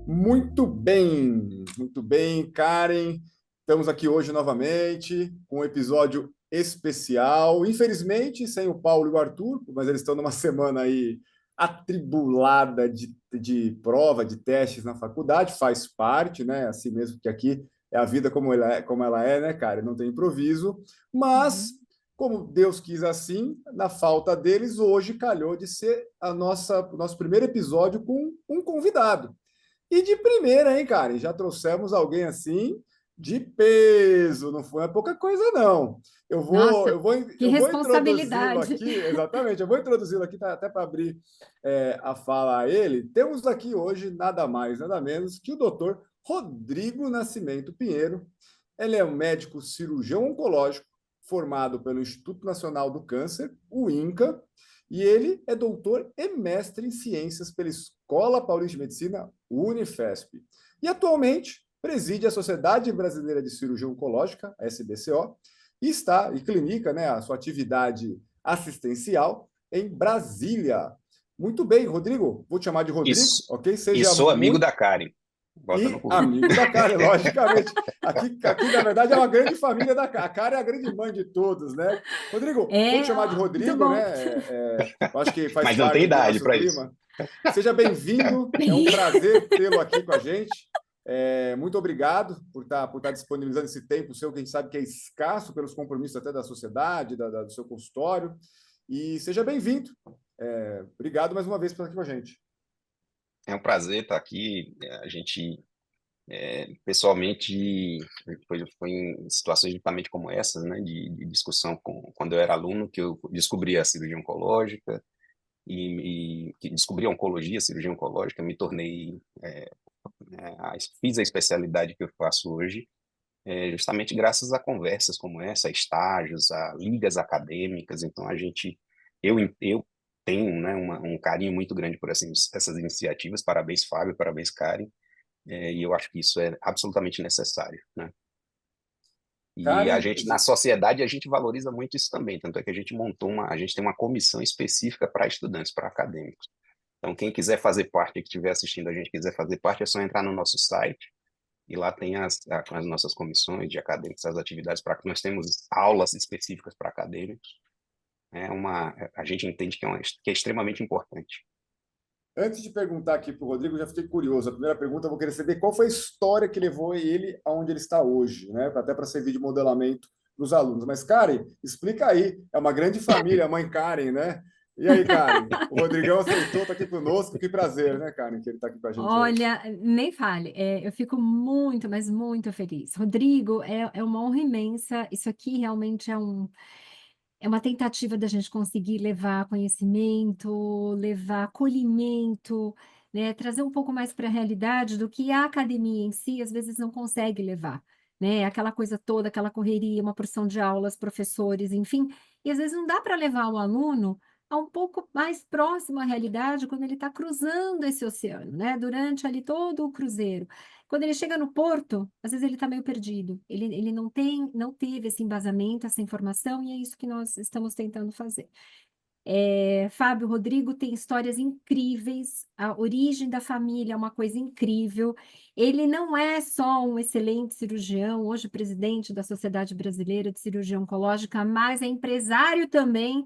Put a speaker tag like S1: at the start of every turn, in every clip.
S1: Muito bem, Karen. Estamos aqui hoje novamente com um episódio especial. Infelizmente, sem o Paulo e o Arthur, mas eles estão numa semana aí atribulada de prova, de testes na faculdade, faz parte, né? Assim mesmo que aqui é a vida como ela é, né, cara? Não tem improviso, mas
S2: Uhum.
S1: como Deus quis assim, na falta deles, hoje calhou de ser o nosso primeiro episódio com um convidado. E de primeira, hein, cara? Já trouxemos alguém assim de peso, não foi pouca coisa, não.
S2: Nossa, que
S1: Eu vou introduzi-lo
S2: responsabilidade.
S1: aqui, exatamente, eu vou introduzi-lo aqui até para abrir a fala a ele. Temos aqui hoje nada mais, nada menos que o doutor Rodrigo Nascimento Pinheiro. Ele é um médico cirurgião oncológico formado pelo Instituto Nacional do Câncer, o INCA, e ele é doutor e mestre em ciências pela Escola Paulista de Medicina, Unifesp. E atualmente preside a Sociedade Brasileira de Cirurgia Oncológica, a SBCO, e clinica, né, a sua atividade assistencial em Brasília. Muito bem, Rodrigo, vou te chamar de Rodrigo,
S3: Isso.
S1: ok?
S3: E
S1: Seja
S3: sou amigo
S1: muito
S3: da Karen. Bota no
S1: e
S3: currículo.
S1: amigo da Karen, logicamente. Aqui, na verdade, é uma grande família da Karen. A Karen é a grande mãe de todos, né? Rodrigo, vou te
S2: É,
S1: chamar de
S2: ó, muito
S1: Rodrigo, né?
S2: bom.
S1: Eu acho que faz
S3: Mas não tem
S1: parte do
S3: idade
S1: nosso
S3: para isso.
S1: clima. Seja bem-vindo, é um prazer tê-lo aqui com a gente. Muito obrigado por estar disponibilizando esse tempo seu, que a gente sabe que é escasso pelos compromissos até da sociedade, do seu consultório. E seja bem-vindo. Obrigado mais uma vez por estar aqui com a gente.
S3: É um prazer estar aqui. A gente, pessoalmente, foi em situações justamente como essas, né, de discussão quando eu era aluno, que eu descobri a cirurgia oncológica e que descobri a oncologia, a cirurgia oncológica, me tornei, fiz a especialidade que eu faço hoje, justamente graças a conversas como essa, a estágios, a ligas acadêmicas. Então, eu tenho, né, um carinho muito grande por essas iniciativas. Parabéns, Fábio, parabéns, Karen. E eu acho que isso é absolutamente necessário, né? E a
S1: Karen,
S3: gente, na sociedade, a gente valoriza muito isso também, tanto é que a gente tem uma comissão específica para estudantes, para acadêmicos. Então, quem quiser fazer parte, que estiver assistindo a gente quiser fazer parte, é só entrar no nosso site, e lá tem as nossas comissões de acadêmicos, as atividades para que nós temos aulas específicas para acadêmicos. A gente entende que é extremamente importante.
S1: antes de perguntar aqui para o Rodrigo, já fiquei curioso. A primeira pergunta, eu vou querer saber qual foi a história que levou ele aonde ele está hoje, né? Até para servir de modelamento para os alunos. Mas, Karen, explica aí. É uma grande família, a mãe Karen, né? E aí, Karen? O Rodrigão aceitou, está aqui conosco. Que prazer, né, Karen, que ele está aqui com a gente hoje.
S2: Olha, nem fale, eu fico muito, mas muito feliz. Rodrigo, é uma honra imensa. Isso aqui realmente é uma tentativa da gente conseguir levar conhecimento, levar acolhimento, né, trazer um pouco mais para a realidade do que a academia em si às vezes não consegue levar, né, aquela coisa toda, aquela correria, uma porção de aulas, professores, enfim, e às vezes não dá para levar o aluno a um pouco mais próximo à realidade quando ele está cruzando esse oceano, né, durante ali todo o cruzeiro. Quando ele chega no porto, às vezes ele está meio perdido, ele não teve esse embasamento, essa informação, e é isso que nós estamos tentando fazer. Fábio, Rodrigo tem histórias incríveis, a origem da família é uma coisa incrível. Ele não é só um excelente cirurgião, hoje presidente da Sociedade Brasileira de Cirurgia Oncológica, mas é empresário também,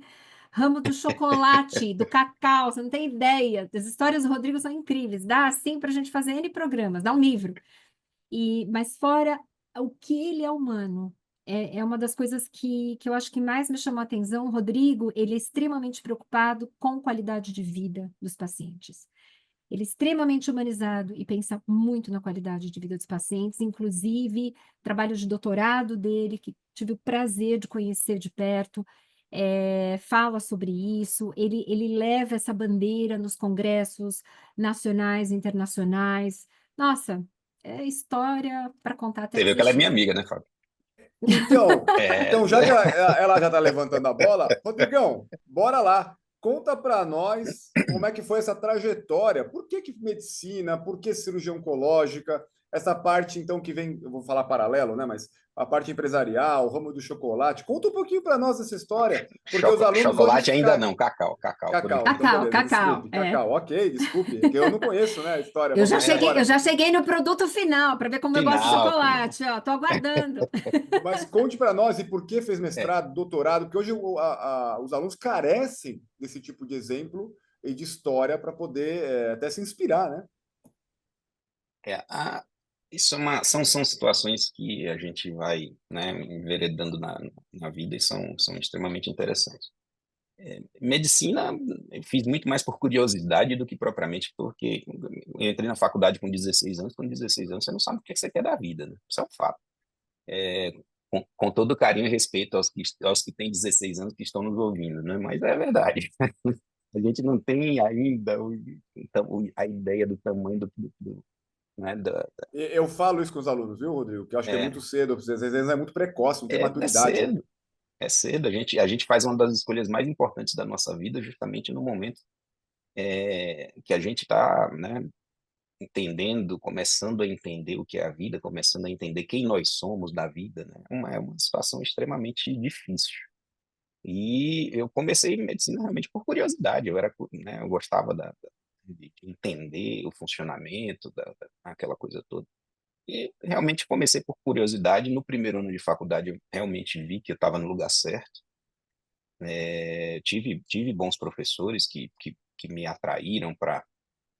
S2: ramo do chocolate, do cacau, você não tem ideia. As histórias do Rodrigo são incríveis, dá assim para a gente fazer N programas, dá um livro. Mas fora o que ele é humano, é uma das coisas que eu acho que mais me chamou a atenção. O Rodrigo, ele é extremamente preocupado com qualidade de vida dos pacientes. Ele é extremamente humanizado e pensa muito na qualidade de vida dos pacientes, inclusive trabalho de doutorado dele, que tive o prazer de conhecer de perto, fala sobre isso. Ele leva essa bandeira nos congressos nacionais e internacionais. Nossa, é história para contar até
S3: Você viu que ela é minha
S2: desistir.
S3: amiga, né, Fábio?
S1: Então,
S3: É,
S1: já que ela já está levantando a bola, Rodrigão, bora lá. Conta para nós como é que foi essa trajetória. Por que medicina? Por que cirurgia oncológica? essa parte, então, que vem, eu vou falar paralelo, né? Mas a parte empresarial, o ramo do chocolate. Conta um pouquinho para nós essa história, porque os alunos hoje
S3: Chocolate ainda não, cacau, por
S1: Cacau,
S3: enquanto.
S1: então beleza,
S2: Cacau,
S1: desculpe.
S2: é.
S1: Cacau, ok, desculpe, é que eu não conheço, né, a história.
S2: Eu já
S1: Vamos
S2: cheguei, eu
S1: agora.
S2: já cheguei no produto final para ver como eu gosto de
S3: Final, final.
S2: chocolate, ó. Tô aguardando.
S1: Mas conte para nós e por que fez
S3: É,
S1: mestrado, doutorado, porque hoje os alunos carecem desse tipo de exemplo e de história para poder até se inspirar, né?
S3: é, a, isso são situações que a gente vai, né, enveredando na vida e são extremamente interessantes. Medicina, eu fiz muito mais por curiosidade do que propriamente porque eu entrei na faculdade com 16 anos. Com 16 anos, você não sabe o que você quer da vida, né? Isso é um fato. É, com todo carinho e respeito aos que têm 16 anos que estão nos ouvindo, né? Mas é verdade. A gente não tem ainda a ideia do tamanho né,
S1: Eu falo isso com os alunos, viu, Rodrigo? Que eu acho que é
S3: é,
S1: muito cedo, às vezes é muito precoce, não tem
S3: é
S1: maturidade, né?
S3: cedo, é cedo. A gente faz uma das escolhas mais importantes da nossa vida justamente no momento que a gente está, né, entendendo, começando a entender o que é a vida, começando a entender quem nós somos da vida, né? É uma situação extremamente difícil. E eu comecei medicina realmente por curiosidade. Né, eu gostava de entender o funcionamento aquela coisa toda. E realmente comecei por curiosidade. No primeiro ano de faculdade, eu realmente vi que eu estava no lugar certo. Tive bons professores que me atraíram para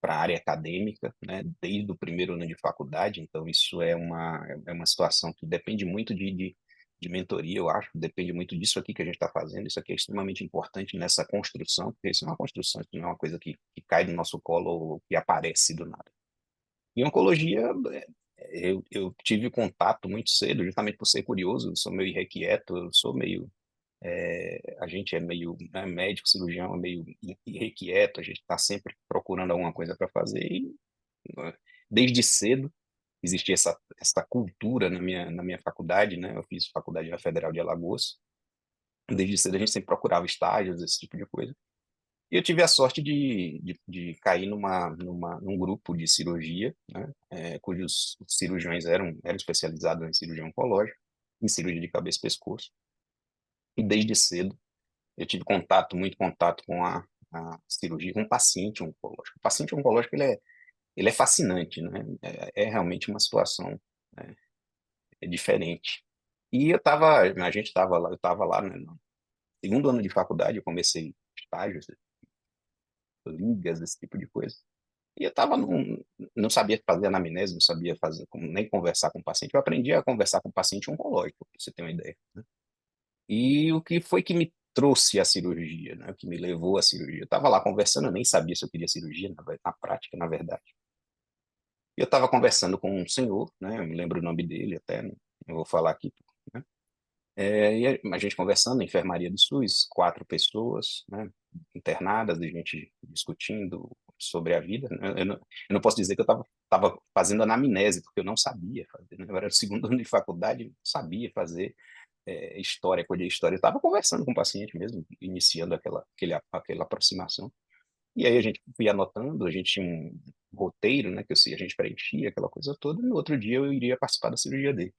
S3: a área acadêmica, né, desde o primeiro ano de faculdade. Então, isso é uma situação que depende muito de mentoria, eu acho, depende muito disso aqui que a gente está fazendo. Isso aqui é extremamente importante nessa construção, porque isso é uma construção, isso não é uma coisa que cai do nosso colo ou que aparece do nada. Em oncologia, eu tive contato muito cedo, justamente por ser curioso, eu sou meio irrequieto, eu sou meio a gente é meio, né, médico, cirurgião, é meio irrequieto, a gente está sempre procurando alguma coisa para fazer e né, desde cedo existia essa cultura na minha faculdade, né? Eu fiz faculdade na Federal de Alagoas. Desde cedo a gente sempre procurava estágios, esse tipo de coisa. E eu tive a sorte de cair num grupo de cirurgia, né? Cujos cirurgiões eram especializados em cirurgia oncológica, em cirurgia de cabeça e pescoço. E desde cedo eu tive muito contato com a cirurgia, com o paciente oncológico. O paciente oncológico, ele é fascinante, né? É realmente uma situação, né, diferente. E a gente estava lá, eu estava lá, né, no segundo ano de faculdade, eu comecei estágios, ligas, esse tipo de coisa. E eu não sabia fazer anamnese, não sabia fazer, nem conversar com o paciente. Eu aprendi a conversar com o paciente oncológico, para você ter uma ideia, né? E o que foi que me trouxe à cirurgia, né? O que me levou à cirurgia? Eu estava lá conversando, eu nem sabia se eu queria cirurgia, na prática, na verdade. Eu estava conversando com um senhor, né? Eu me lembro o nome dele até, né? Eu vou falar aqui, né? E a gente conversando na enfermaria do SUS, 4 pessoas, né, internadas, a gente discutindo sobre a vida, né? Eu não posso dizer que eu estava fazendo anamnese, porque eu não sabia fazer, né? Eu era do segundo ano de faculdade, não sabia fazer história, coisa de história. Eu estava conversando com o paciente mesmo, iniciando aquela aproximação. E aí a gente ia anotando, a gente tinha um roteiro, né, que a gente preenchia, aquela coisa toda, e no outro dia eu iria participar da cirurgia dele.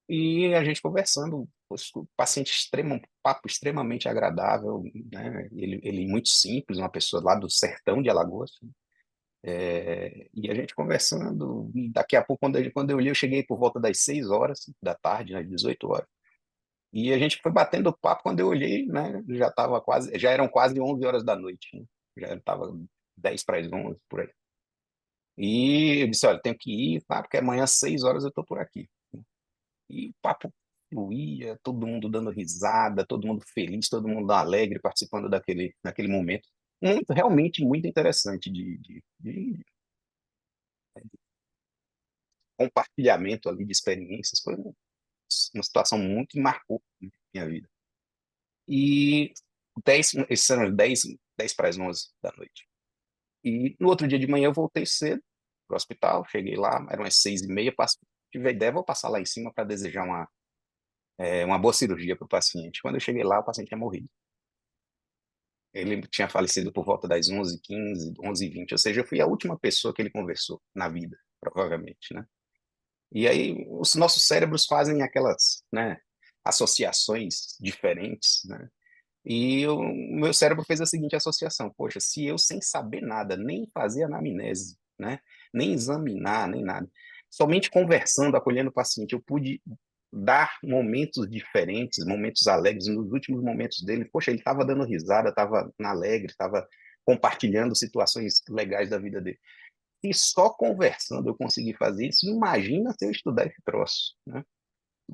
S3: E a gente conversando, o paciente um papo extremamente agradável, né? Ele muito simples, uma pessoa lá do sertão de Alagoas. E a gente conversando, e daqui a pouco, quando eu li, eu cheguei por volta das 6 horas da tarde, né, 18 horas. E a gente foi batendo papo, quando eu olhei, né, já eram quase 11 horas da noite, né? Já estava 10 para as 11, por aí. E eu disse, olha, tenho que ir, tá, porque amanhã às 6 horas eu estou por aqui. E o papo fluía, todo mundo dando risada, todo mundo feliz, todo mundo alegre participando daquele momento. Realmente muito interessante de compartilhamento ali de experiências. Foi uma situação muito que marcou minha vida. E esses eram 10 para as 11 da noite. E no outro dia de manhã eu voltei cedo para o hospital, cheguei lá, eram as 6h30, tive a ideia, vou passar lá em cima para desejar uma boa cirurgia para o paciente. Quando eu cheguei lá, o paciente tinha morrido. Ele tinha falecido por volta das 11h15, 11h20, ou seja, eu fui a última pessoa que ele conversou na vida, provavelmente, né? E aí os nossos cérebros fazem aquelas, né, associações diferentes, né? E o meu cérebro fez a seguinte associação: poxa, se eu sem saber nada, nem fazer anamnese, né, nem examinar, nem nada, somente conversando, acolhendo o paciente, eu pude dar momentos diferentes, momentos alegres nos últimos momentos dele. Poxa, ele estava dando risada, estava alegre, estava compartilhando situações legais da vida dele. E só conversando eu consegui fazer isso. Imagina se eu estudar esse troço, né?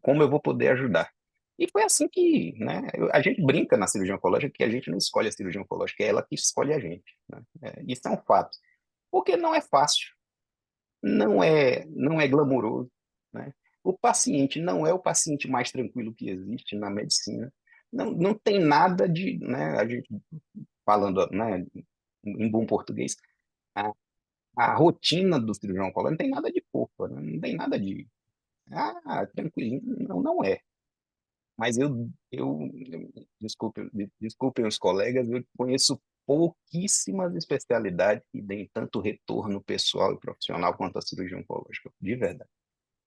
S3: Como eu vou poder ajudar? E foi assim que, né, a gente brinca na cirurgia oncológica que a gente não escolhe a cirurgia oncológica, é ela que escolhe a gente, né? Isso é um fato. Porque não é fácil, não é glamuroso, né? O paciente não é o paciente mais tranquilo que existe na medicina. Não tem nada de, né, a gente falando, né, em bom português, a, a rotina do cirurgião oncológico não tem nada de fofa, né? Não tem nada de, tranquilinho, não é. Mas desculpem os colegas, eu conheço pouquíssimas especialidades que deem tanto retorno pessoal e profissional quanto a cirurgia oncológica, de verdade.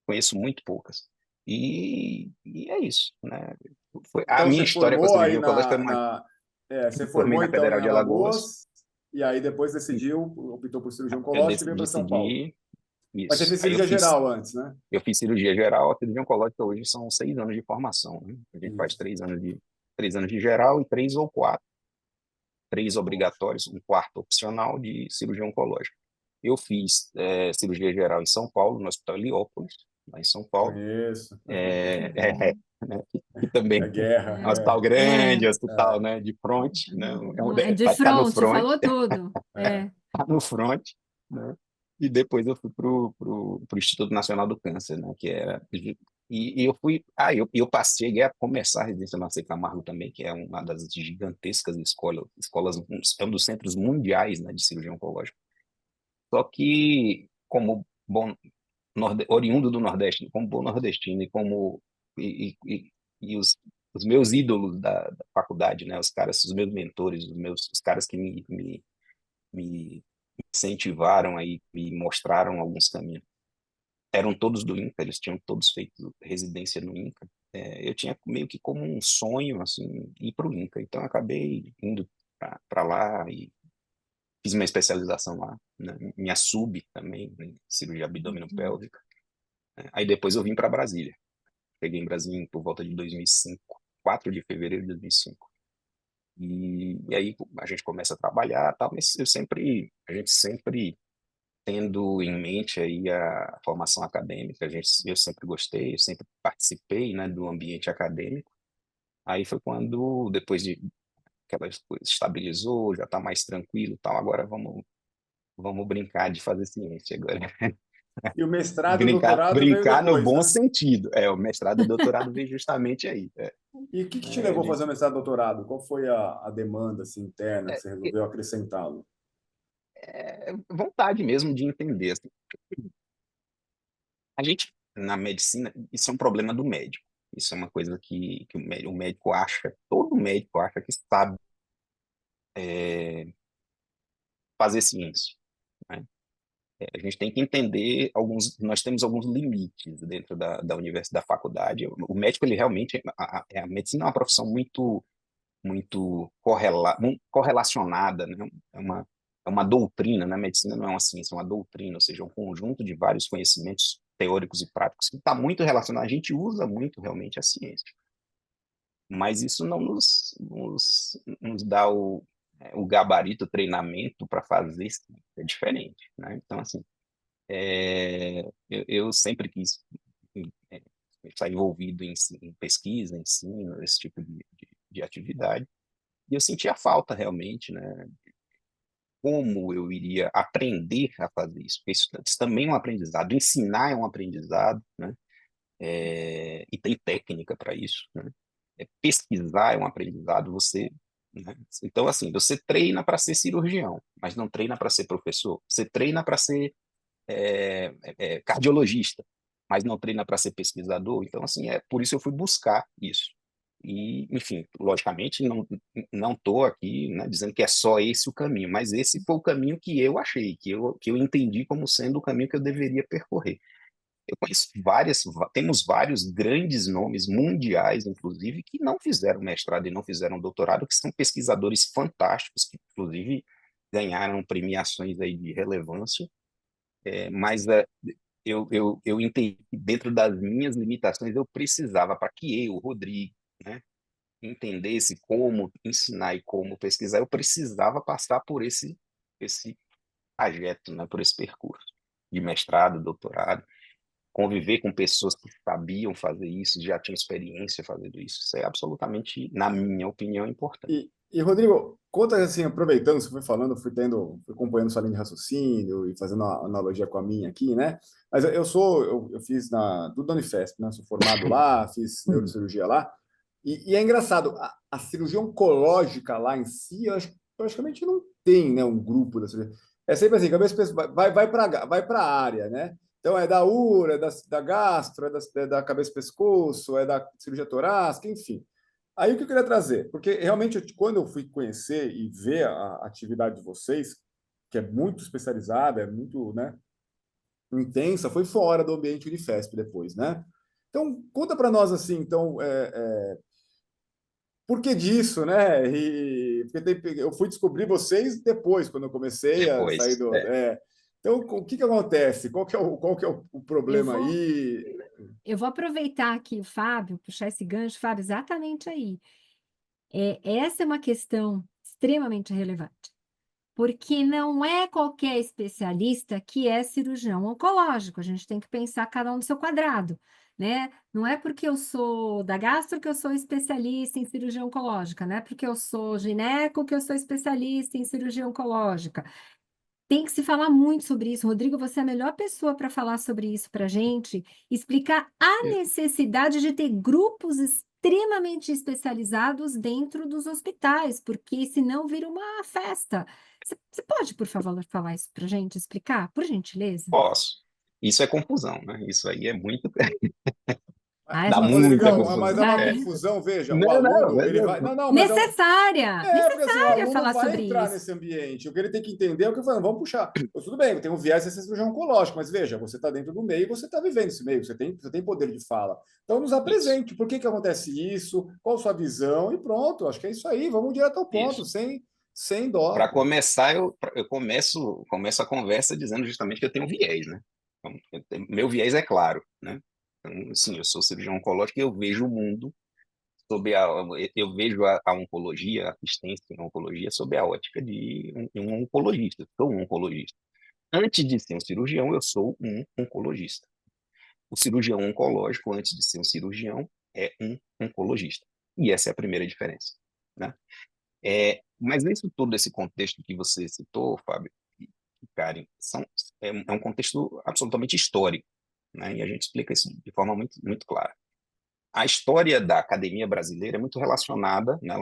S3: Conheço muito poucas. E é isso, né? A
S1: Então
S3: minha
S1: você
S3: história com a
S1: formou aí
S3: cirurgia oncológica foi mais.
S1: você
S3: Formei
S1: formou
S3: na
S1: então
S3: Federal
S1: em
S3: de Alagoas,
S1: Alagoas e aí depois decidiu, optou por cirurgia
S3: eu
S1: oncológica e veio para São Paulo.
S3: decidi
S1: Mas você
S3: isso.
S1: fez cirurgia geral antes, né?
S3: Eu fiz cirurgia geral, a cirurgia oncológica hoje são 6 anos de formação, né? A gente faz
S1: Isso.
S3: 3 anos de geral e 3 ou 4, 3 obrigatórios, um quarto opcional de cirurgia oncológica. Eu fiz cirurgia geral em São Paulo, no Hospital Heliópolis, lá em São Paulo.
S1: Conheço.
S3: Né, que também
S1: É guerra.
S3: é um hospital grande,
S2: É,
S3: hospital, né, de front, né,
S2: é de
S3: tá no
S2: front,
S3: front,
S2: falou tudo. É.
S3: tá no front, né? E depois eu fui pro Instituto Nacional do Câncer, né, que era e eu fui, eu passei, cheguei a começar a residência na Sei Camargo também, que é uma das gigantescas escolas, é um dos centros mundiais, né, de cirurgia oncológica. Só que, como bom oriundo do Nordeste, como bom nordestino e os meus ídolos da faculdade, né, os meus mentores, os caras que me incentivaram aí, me mostraram alguns caminhos, eram todos do INCA, eles tinham todos feito residência no INCA. Eu tinha meio que como um sonho, assim, ir para o INCA, então eu acabei indo para lá e fiz uma especialização lá, né? Minha sub também, em cirurgia abdominopélvica. Aí depois eu vim para Brasília. Cheguei em Brasília por volta de 2005, 4 de fevereiro de 2005. E aí a gente começa a trabalhar, tal, mas a gente sempre tendo em mente aí a formação acadêmica, eu sempre gostei, eu sempre participei, né, do ambiente acadêmico. Aí foi quando, depois de aquela coisa estabilizou, já está mais tranquilo, tal, agora vamos brincar de fazer ciência agora.
S1: E o mestrado e o
S3: Brincar,
S1: doutorado veio
S3: brincar no
S1: depois,
S3: bom
S1: né?
S3: sentido. O mestrado e o doutorado vem justamente aí.
S1: E o que te
S3: É,
S1: levou a
S3: de-
S1: fazer o mestrado e doutorado? Qual foi a demanda assim, interna que
S3: é,
S1: você resolveu acrescentá-lo?
S3: vontade mesmo de entender. Assim. A gente, na medicina, isso é um problema do médico. Isso é uma coisa que o médico acha, todo médico acha que sabe fazer ciência. Né? A gente tem que entender nós temos alguns limites dentro da universidade, da faculdade. O médico, ele realmente, a medicina é uma profissão muito correlacionada, né? É uma doutrina, né? A medicina não é uma ciência, é uma doutrina, ou seja, um conjunto de vários conhecimentos teóricos e práticos que está muito relacionado. A gente usa muito realmente a ciência, mas isso não nos dá o gabarito, o treinamento para fazer isso. É diferente, né? Então, assim, eu sempre quis é, estar envolvido em pesquisa, ensino, esse tipo de atividade. E eu sentia falta realmente, né? Como eu iria aprender a fazer isso? Porque isso também é um aprendizado. Ensinar é um aprendizado, né? E tem técnica para isso, né? Pesquisar é um aprendizado. Né? Então, assim, você treina para ser cirurgião, mas não treina para ser professor. Você treina para ser cardiologista, mas não treina para ser pesquisador. Então, assim, por isso eu fui buscar isso. E, enfim, logicamente, não estou aqui, né, dizendo que é só esse o caminho, mas esse foi o caminho que eu achei, que eu entendi como sendo o caminho que eu deveria percorrer. Eu conheço temos vários grandes nomes mundiais, inclusive, que não fizeram mestrado e não fizeram doutorado, que são pesquisadores fantásticos, que inclusive ganharam premiações aí de relevância, mas eu entendi que dentro das minhas limitações eu precisava, para que eu, Rodrigo, né, entendesse como ensinar e como pesquisar, eu precisava passar por esse trajeto, né, por esse percurso de mestrado, doutorado, conviver com pessoas que sabiam fazer isso, já tinham experiência fazendo isso. Isso é absolutamente, na minha opinião, importante.
S1: Rodrigo, conta assim, aproveitando, você foi falando, fui acompanhando sua linha de raciocínio e fazendo uma analogia com a minha aqui, né? Mas eu fiz tudo da Unifesp, né? Sou formado lá, fiz neurocirurgia lá. E é engraçado, a cirurgia oncológica lá em si, eu acho que praticamente não tem, né, um grupo da cirurgia. É sempre assim, cabeça vai para a área, né? Então é da ura, da gastro, da cabeça e pescoço, é da cirurgia torácica, enfim. Aí o que eu queria trazer? Porque realmente, quando eu fui conhecer e ver a atividade de vocês, que é muito especializada, é muito, né, intensa, foi fora do ambiente Unifesp depois, né? Então, conta para nós assim, então, por que disso, né? Porque eu fui descobrir vocês depois, quando eu comecei a sair
S3: Depois,
S1: do. Então, o que acontece? Qual que é o
S2: Eu
S1: problema
S2: vou,
S1: aí?
S2: eu vou aproveitar aqui o Fábio, puxar esse gancho, Fábio, exatamente aí. Essa é uma questão extremamente relevante, porque não é qualquer especialista que é cirurgião oncológico, a gente tem que pensar cada um no seu quadrado, né? Não é porque eu sou da gastro que eu sou especialista em cirurgia oncológica, não é porque eu sou gineco que eu sou especialista em cirurgia oncológica. Tem que se falar muito sobre isso. Rodrigo, você é a melhor pessoa para falar sobre isso para a gente, explicar a necessidade de ter grupos extremamente especializados dentro dos hospitais, porque senão vira uma festa. Você pode, por favor, falar isso para a gente, explicar, por gentileza?
S3: posso. Isso é confusão, né? Isso aí é muito. Dá
S2: Gente,
S3: muita
S2: pronto.
S1: Mas
S3: confusão.
S1: é uma confusão, veja, o
S3: Não, não,
S1: aluno, ele vai. Não, não, mas
S2: Necessária,
S1: porque assim, o
S2: necessária
S1: aluno
S2: falar
S1: vai
S2: sobre
S1: entrar
S2: isso.
S1: nesse ambiente. O que ele tem que entender é o que eu falo, vamos puxar. Tudo bem, tem um viés de ser cirurgião oncológico, mas veja, você está dentro do meio, você está vivendo esse meio, você tem poder de fala. Então, nos
S3: Isso,
S1: apresente. Por que acontece isso? Qual a sua visão? E pronto, acho que é isso aí. Vamos direto ao ponto,
S3: isso.
S1: sem dó.
S3: Para começar, eu começo a conversa dizendo justamente que eu tenho um viés, né? Então, meu viés é claro, né? Então, sim, eu sou cirurgião oncológico e eu vejo o mundo eu vejo a oncologia, a assistência em oncologia, sob a ótica de um oncologista. Sou um oncologista. Antes de ser um cirurgião, eu sou um oncologista. O cirurgião oncológico, antes de ser um cirurgião, é um oncologista. E essa é a primeira diferença, né? Mas isso todo esse contexto que você citou, Fábio e Karen, é um contexto absolutamente histórico, né? E a gente explica isso de forma muito, muito clara. A história da academia brasileira é muito relacionada, né?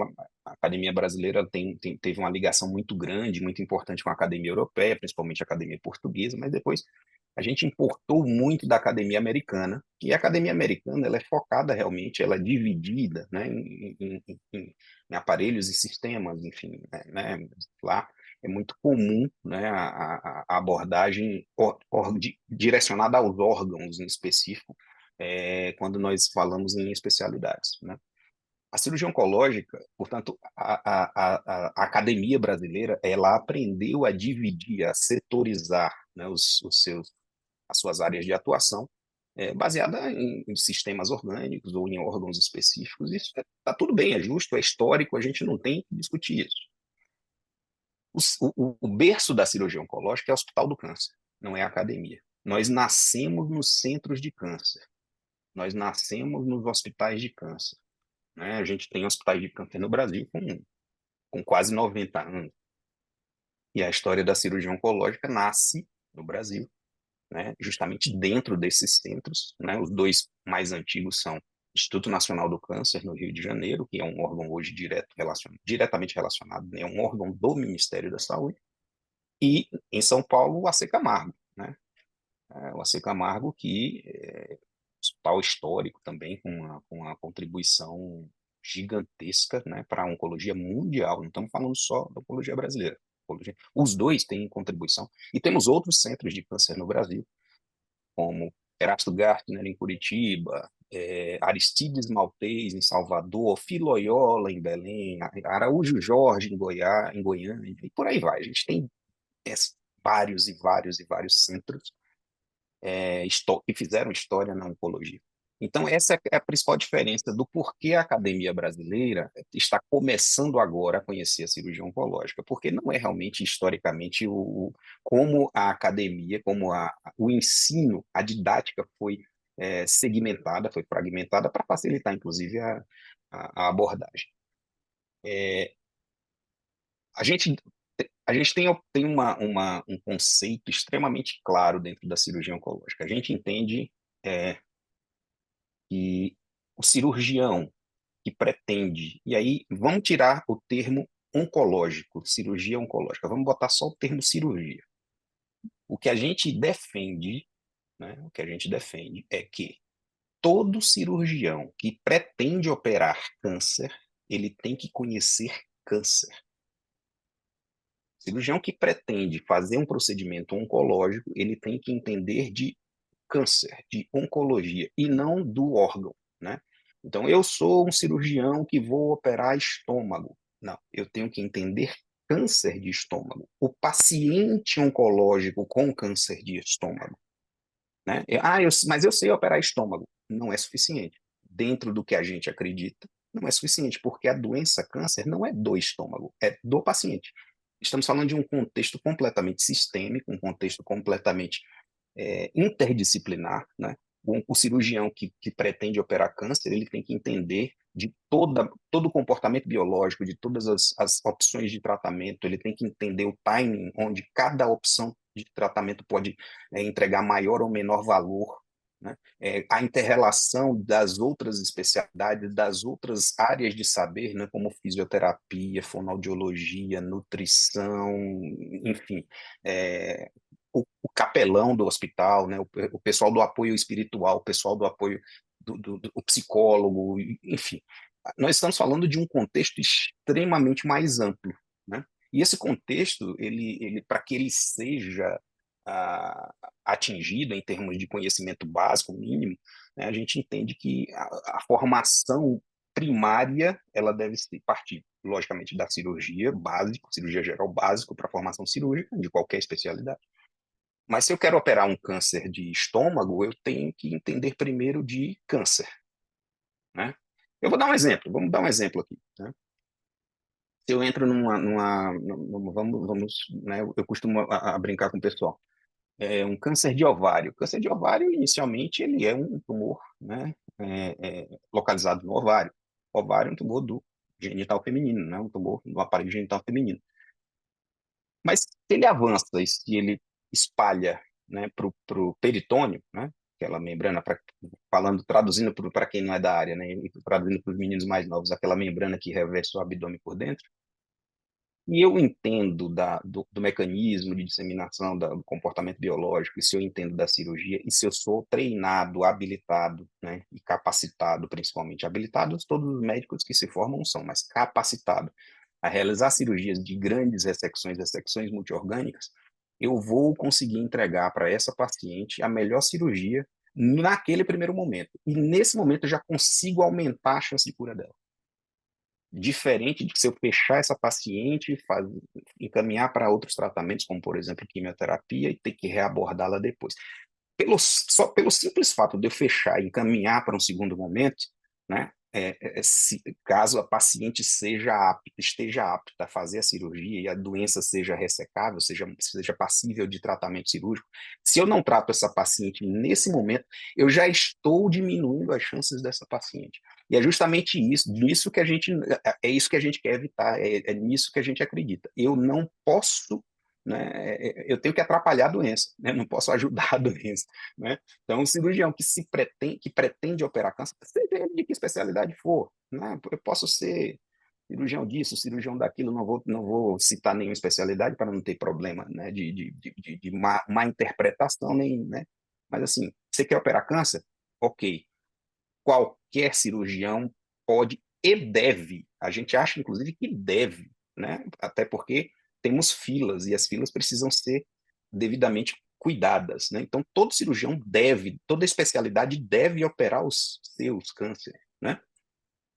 S3: A academia brasileira teve uma ligação muito grande, muito importante com a academia europeia, principalmente a academia portuguesa, mas depois a gente importou muito da academia americana, e a academia americana ela é focada realmente, ela é dividida, né, em aparelhos e sistemas, enfim, né, lá é muito comum, né, a abordagem direcionada aos órgãos em específico, quando nós falamos em especialidades, né? A cirurgia oncológica, portanto, a academia brasileira, ela aprendeu a dividir, a setorizar, né, as suas áreas de atuação, baseada em sistemas orgânicos ou em órgãos específicos. Isso está tudo bem, é justo, é histórico, a gente não tem que discutir isso. O berço da cirurgia oncológica é o Hospital do Câncer, não é a academia. Nós nascemos nos centros de câncer, nós nascemos nos hospitais de câncer, né? A gente tem hospitais de câncer no Brasil com quase 90 anos. E a história da cirurgia oncológica nasce no Brasil, né, justamente dentro desses centros, né, os dois mais antigos são Instituto Nacional do Câncer, no Rio de Janeiro, que é um órgão hoje diretamente relacionado, né, é um órgão do Ministério da Saúde, e em São Paulo, o AC Camargo, né, o AC Camargo que é um hospital histórico também, com uma contribuição gigantesca, né, para a oncologia mundial, não estamos falando só da oncologia brasileira. Os dois têm contribuição. E temos outros centros de câncer no Brasil, como Erasto Gartner em Curitiba, Aristides Maltês em Salvador, Filoiola em Belém, Araújo Jorge em Goiás, em Goiânia, e por aí vai. A gente tem vários e vários e vários centros que fizeram história na oncologia. Então, essa é a principal diferença do porquê a academia brasileira está começando agora a conhecer a cirurgia oncológica, porque não é realmente, historicamente, como a academia, como o ensino, a didática foi segmentada, foi fragmentada para facilitar, inclusive, a abordagem. A gente, a gente tem um conceito extremamente claro dentro da cirurgia oncológica. A gente entende que o cirurgião que pretende, e aí vamos tirar o termo oncológico, cirurgia oncológica, vamos botar só o termo cirurgia. O que a gente defende, né, o que a gente defende é que todo cirurgião que pretende operar câncer, ele tem que conhecer câncer. Cirurgião que pretende fazer um procedimento oncológico, ele tem que entender de câncer, de oncologia, e não do órgão, né? Então, eu sou um cirurgião que vou operar estômago. Não, eu tenho que entender câncer de estômago. O paciente oncológico com câncer de estômago, né? Mas eu sei operar estômago. Não é suficiente. Dentro do que a gente acredita, não é suficiente, porque a doença câncer não é do estômago, é do paciente. Estamos falando de um contexto completamente sistêmico, um contexto completamente interdisciplinar, né? O cirurgião que pretende operar câncer, ele tem que entender de todo o comportamento biológico, de todas as opções de tratamento, ele tem que entender o timing, onde cada opção de tratamento pode entregar maior ou menor valor, né? A inter-relação das outras especialidades, das outras áreas de saber, né, como fisioterapia, fonoaudiologia, nutrição, enfim, o capelão do hospital, né, o pessoal do apoio espiritual, o pessoal do apoio do psicólogo, enfim. Nós estamos falando de um contexto extremamente mais amplo, né? E esse contexto, para que ele seja atingido em termos de conhecimento básico mínimo, né, a gente entende que a formação primária ela deve partir, logicamente, da cirurgia básica, cirurgia geral básico para a formação cirúrgica de qualquer especialidade. Mas se eu quero operar um câncer de estômago, eu tenho que entender primeiro de câncer, né? Eu vou dar um exemplo, vamos dar um exemplo aqui, né? Se eu entro vamos, né, eu costumo brincar com o pessoal, um câncer de ovário. Câncer de ovário, inicialmente, ele é um tumor, né, localizado no ovário. Ovário é um tumor do genital feminino, né, um tumor do aparelho genital feminino. Mas se ele avança e se ele espalha, né, para o peritônio, né, aquela membrana, traduzindo para quem não é da área, né, e traduzindo para os meninos mais novos, aquela membrana que reveste o abdômen por dentro, e eu entendo do mecanismo de disseminação do comportamento biológico, e se eu entendo da cirurgia, e se eu sou treinado, habilitado, né, e capacitado, principalmente habilitados, todos os médicos que se formam são, mas capacitado a realizar cirurgias de grandes ressecções multiorgânicas, eu vou conseguir entregar para essa paciente a melhor cirurgia naquele primeiro momento. E nesse momento eu já consigo aumentar a chance de cura dela. Diferente de se eu fechar essa paciente, encaminhar para outros tratamentos, como, por exemplo, quimioterapia, e ter que reabordá-la depois. Só pelo simples fato de eu fechar e encaminhar para um segundo momento, né, caso a paciente esteja apta a fazer a cirurgia e a doença seja ressecável, seja passível de tratamento cirúrgico, se eu não trato essa paciente nesse momento, eu já estou diminuindo as chances dessa paciente. E é justamente isso que a gente quer evitar, é nisso que a gente acredita. Eu não posso, né, eu tenho que atrapalhar a doença, né, não posso ajudar a doença, né? Então, o cirurgião que pretende operar câncer, seja ele de que especialidade for, né? Eu posso ser cirurgião disso, cirurgião daquilo, não vou citar nenhuma especialidade para não ter problema, né, de má interpretação, né? Mas assim, você quer operar câncer? Ok. Qualquer cirurgião pode e deve. A gente acha, inclusive, que deve, né? Até porque temos filas e as filas precisam ser devidamente cuidadas, né? Então, todo cirurgião toda especialidade deve operar os seus cânceres, né?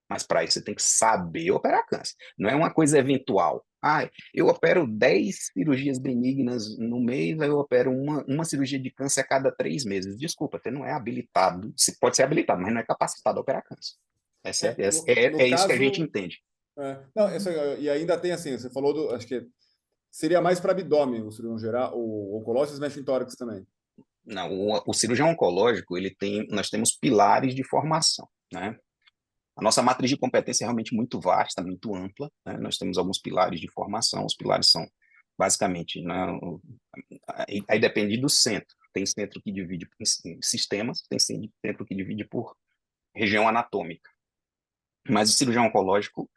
S3: Mas para isso você tem que saber operar câncer. Não é uma coisa eventual. Ah, eu opero 10 cirurgias benignas no mês, aí eu opero uma cirurgia de câncer a cada 3 meses. Desculpa, você não é habilitado. Você pode ser habilitado, mas não é capacitado a operar câncer.
S1: No
S3: É isso que a gente
S1: caso,
S3: entende.
S1: não, e ainda tem assim, você falou acho que seria mais para abdômen, o cirurgião geral, o oncológico mexe em tórax também.
S3: Não, o cirurgião oncológico, nós temos pilares de formação, né? A nossa matriz de competência é realmente muito vasta, muito ampla, né? Nós temos alguns pilares de formação. Os pilares são, basicamente, né, aí depende do centro. Tem centro que divide em sistemas, tem centro que divide por região anatômica. Mas o cirurgião oncológico,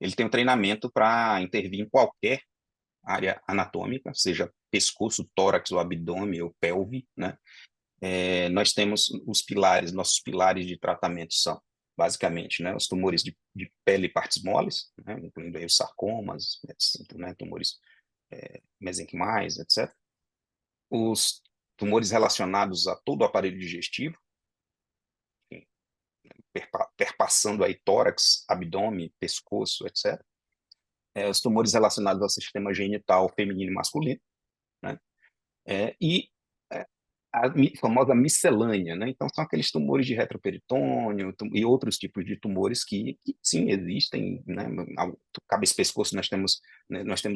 S3: ele tem um treinamento para intervir em qualquer área anatômica, seja pescoço, tórax, ou abdômen, ou pelve, né? Nós temos nossos pilares de tratamento são, basicamente, né, os tumores de pele e partes moles, né, incluindo aí os sarcomas, né, tumores mesenquimais, etc. Os tumores relacionados a todo o aparelho digestivo, enfim, perpassando aí tórax, abdômen, pescoço, etc. Os tumores relacionados ao sistema genital feminino e masculino, né, e a famosa miscelânea, né? Então, são aqueles tumores de retroperitônio e outros tipos de tumores que sim, existem, né? Cabeça e pescoço, nós temos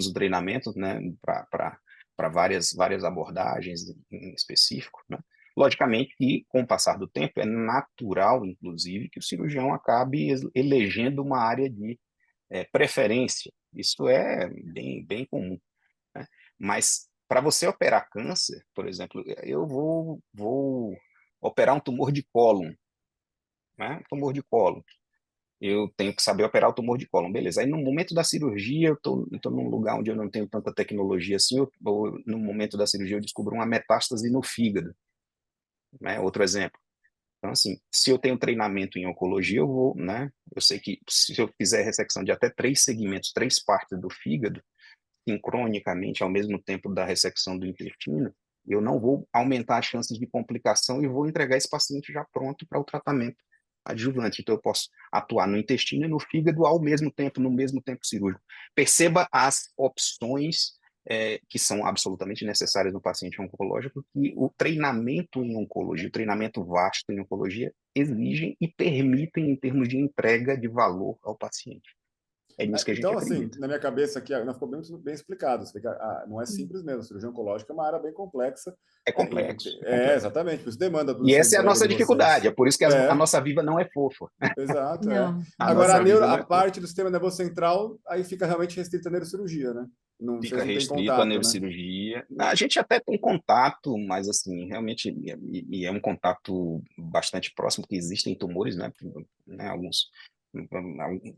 S3: o treinamento, né? Para várias abordagens em específico, né? Logicamente que, com o passar do tempo, é natural, inclusive, que o cirurgião acabe elegendo uma área de preferência. Isso é bem comum, né? Mas para você operar câncer, por exemplo, eu vou operar um tumor de cólon, né? Tumor de cólon. Eu tenho que saber operar o tumor de cólon, beleza. Aí no momento da cirurgia, eu tô num lugar onde eu não tenho tanta tecnologia assim, ou no momento da cirurgia eu descubro uma metástase no fígado, né? Outro exemplo. Então, assim, se eu tenho treinamento em oncologia, eu vou, né? Eu sei que se eu fizer ressecção de até 3 segmentos, 3 partes do fígado, sincronicamente ao mesmo tempo da ressecção do intestino, eu não vou aumentar as chances de complicação e vou entregar esse paciente já pronto para o tratamento adjuvante. Então, eu posso atuar no intestino e no fígado ao mesmo tempo, no mesmo tempo cirúrgico. Perceba as opções que são absolutamente necessárias no paciente oncológico, que o treinamento em oncologia, o treinamento vasto em oncologia, exigem e permitem em termos de entrega de valor ao paciente. É nisso que a gente
S1: Então, assim,
S3: acredita.
S1: na minha cabeça aqui, não ficou bem explicado. Não é simples mesmo. A cirurgia oncológica é uma área bem complexa.
S3: É complexo. É complexo.
S1: Exatamente. Por isso demanda toda
S3: E
S1: essa
S3: essa é a
S1: entrega
S3: nossa
S1: de vocês.
S3: dificuldade. É por isso que a nossa vida não é fofa.
S1: Exato,
S2: Não,
S1: Agora,
S3: nossa vida não
S1: a
S3: é fofa.
S1: parte do sistema nervoso central, aí fica realmente restrita à neurocirurgia, né?
S3: Fica
S1: Vocês não têm
S3: restrito à
S1: contato, né?
S3: neurocirurgia. A gente até tem contato, mas assim, realmente, e é um contato bastante próximo, que existem tumores, né?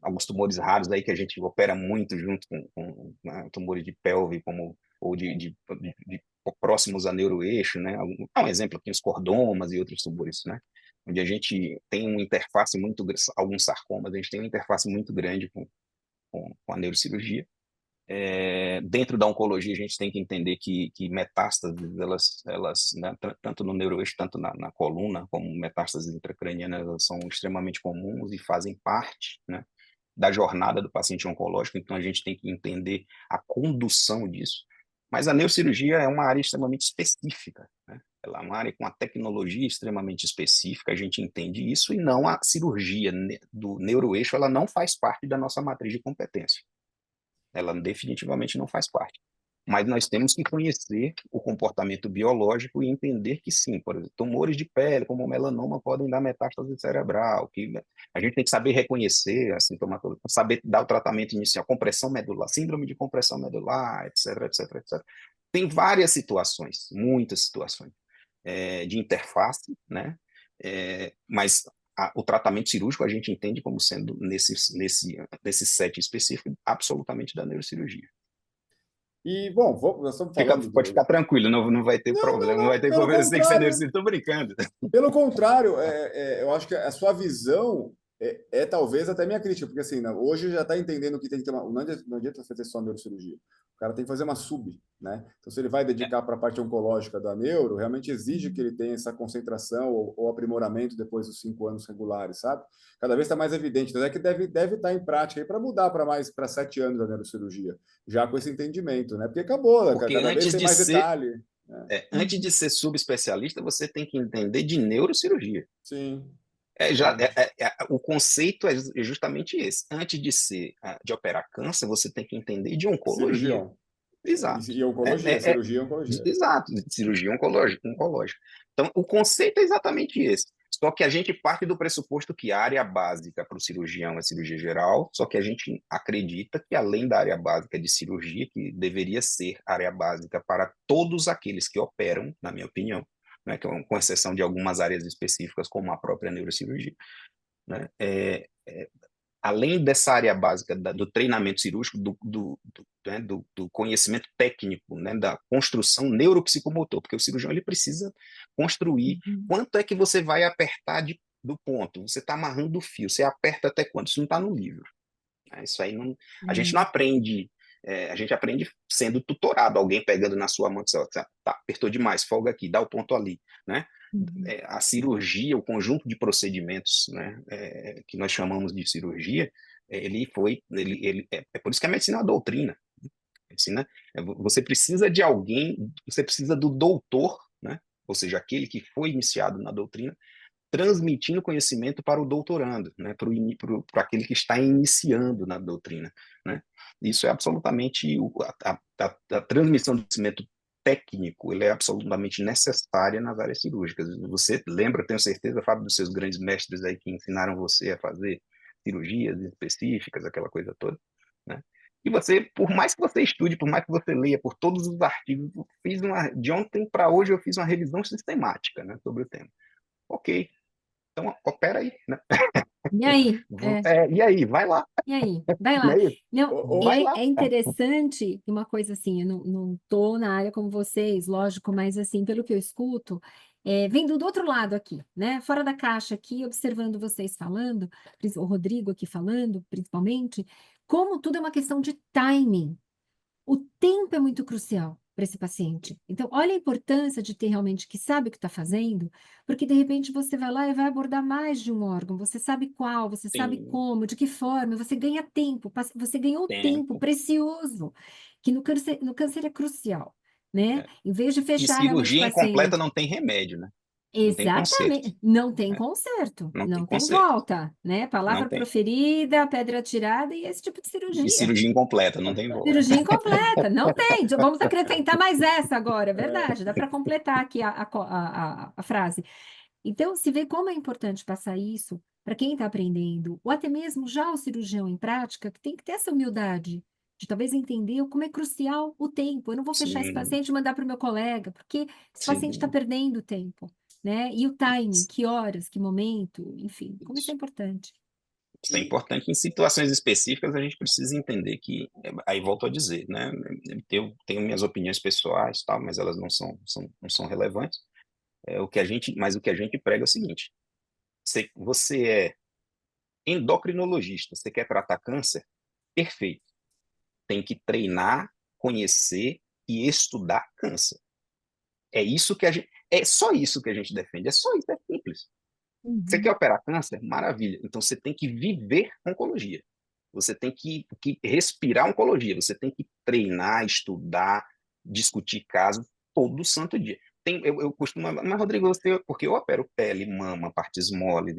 S3: Alguns tumores raros aí que a gente opera muito junto com né, tumores de pelve, ou de próximos a neuroeixo, né? Um exemplo aqui, os cordomas e outros tumores, né? Onde a gente tem uma interface alguns sarcomas, a gente tem uma interface muito grande com a neurocirurgia. Dentro da oncologia, a gente tem que entender que metástases, elas né, tanto no neuroeixo, tanto na coluna, como metástases intracranianas, elas são extremamente comuns e fazem parte, né, da jornada do paciente oncológico, então a gente tem que entender a condução disso. Mas a neurocirurgia é uma área extremamente específica, né? Ela é uma área com uma tecnologia extremamente específica, a gente entende isso, e não a cirurgia do neuroeixo, ela não faz parte da nossa matriz de competência. Ela definitivamente não faz parte. Mas nós temos que conhecer o comportamento biológico e entender que sim, por exemplo, tumores de pele, como o melanoma, podem dar metástase cerebral, que a gente tem que saber reconhecer a sintomatologia, saber dar o tratamento inicial, compressão medular, síndrome de compressão medular, etc, etc, etc. Tem várias situações, muitas situações de interface, né? Mas o tratamento cirúrgico a gente entende como sendo, nesse set específico, absolutamente da neurocirurgia.
S1: E, bom, nós estamos falando
S3: Pode ficar tranquilo, não vai ter problema, não vai ter
S1: pelo
S3: problema, você tem que ser
S1: contrário.
S3: neurocirurgião, estou brincando.
S1: Pelo contrário, eu acho que a sua visão talvez até minha crítica, porque assim, hoje já está entendendo que tem que ter uma. Não adianta fazer só neurocirurgia. O cara tem que fazer uma sub, né? Então, se ele vai dedicar para a parte oncológica da neuro, realmente exige que ele tenha essa concentração ou aprimoramento depois dos 5 anos regulares, sabe? Cada vez está mais evidente. Então, é que deve estar em prática aí para mudar para 7 anos a neurocirurgia, já com esse entendimento, né? Porque acabou,
S3: Porque
S1: cada vez tem mais detalhe.
S3: antes de ser subespecialista, você tem que entender de neurocirurgia.
S1: Sim.
S3: O conceito é justamente esse. Antes de operar câncer, você tem que entender de oncologia.
S1: Cirurgião.
S3: Exato.
S1: E oncologia, cirurgia e oncologia.
S3: Exato, cirurgia oncológica. Então, o conceito é exatamente esse. Só que a gente parte do pressuposto que a área básica para o cirurgião é cirurgia geral, só que a gente acredita que, além da área básica de cirurgia, que deveria ser área básica para todos aqueles que operam, na minha opinião, né, com exceção de algumas áreas específicas, como a própria neurocirurgia, né, além dessa área básica do treinamento cirúrgico, do conhecimento técnico, né, da construção neuropsicomotor, porque o cirurgião ele precisa construir quanto é que você vai apertar do ponto, você está amarrando o fio, você aperta até quanto? Isso não está no livro. Isso aí não, a gente não aprende, a gente aprende sendo tutorado, alguém pegando na sua mão e dizendo, tá, apertou demais, folga aqui, dá o ponto ali, né? A cirurgia, o conjunto de procedimentos, né, que nós chamamos de cirurgia, é por isso que a medicina é uma doutrina. Medicina, você precisa de alguém, você precisa do doutor, né, ou seja, aquele que foi iniciado na doutrina, transmitindo conhecimento para o doutorando, né, para aquele que está iniciando na doutrina, né? Isso é absolutamente a transmissão do conhecimento técnico, ele é absolutamente necessária nas áreas cirúrgicas. Você lembra, tenho certeza, Fábio, dos seus grandes mestres aí que ensinaram você a fazer cirurgias específicas, aquela coisa toda, né? E você, por mais que você estude, por mais que você leia, por todos os artigos, de ontem para hoje eu fiz uma revisão sistemática, né, sobre o tema. Ok, então opera aí, né?
S2: E aí?
S3: E aí, vai lá.
S2: E aí? Vai
S3: Não
S2: lá.
S3: é isso?
S2: Não,
S3: Vai lá.
S2: é interessante uma coisa assim, eu não estou na área como vocês, lógico, mas assim, pelo que eu escuto, vendo do outro lado aqui, né? Fora da caixa aqui, observando vocês falando, o Rodrigo aqui falando, principalmente, como tudo é uma questão de timing. O tempo é muito crucial para esse paciente. Então, olha a importância de ter realmente que sabe o que está fazendo, porque de repente você vai lá e vai abordar mais de um órgão, você sabe qual, você sabe
S3: Sim,
S2: como, de que forma, você ganha tempo, você ganhou tempo
S3: tempo.
S2: precioso, que no câncer é crucial, né? Em vez de
S3: E
S2: fechar realmente o
S3: cirurgia incompleta
S2: paciente.
S3: não tem remédio, né? Não tem conserto.
S2: Exatamente, não tem
S3: Né?
S2: conserto,
S3: Não tem
S2: não tem
S3: conserto.
S2: volta, né?
S3: Não
S2: Palavra
S3: tem.
S2: proferida, pedra tirada e esse tipo de
S3: E
S2: cirurgia.
S3: cirurgia incompleta, não tem volta.
S2: Cirurgia incompleta, não tem. Vamos acrescentar mais essa agora, é verdade, dá para completar aqui a frase. Então, se vê como é importante passar isso para quem está aprendendo, ou até mesmo já o cirurgião em prática, que tem que ter essa humildade de talvez entender como é crucial o tempo. Eu não vou fechar esse
S3: Sim,
S2: paciente e mandar para o meu colega, porque esse paciente está
S3: sim.
S2: perdendo tempo, né? E o timing, que horas, que momento, enfim, como isso é importante.
S3: Isso é importante. Em situações específicas, a gente precisa entender que, aí volto a dizer, né? Eu tenho minhas opiniões pessoais, tal, mas elas não são relevantes. Mas o que a gente prega é o seguinte: você é endocrinologista, você quer tratar câncer? Perfeito. Tem que treinar, conhecer e estudar câncer. É só isso que a gente defende. É só isso, é simples. Você quer operar câncer? Maravilha. Então você tem que viver oncologia. Você tem que respirar oncologia. Você tem que treinar, estudar, discutir casos todo santo dia. Eu costumo, mas Rodrigo, porque eu opero pele, mama, partes moles,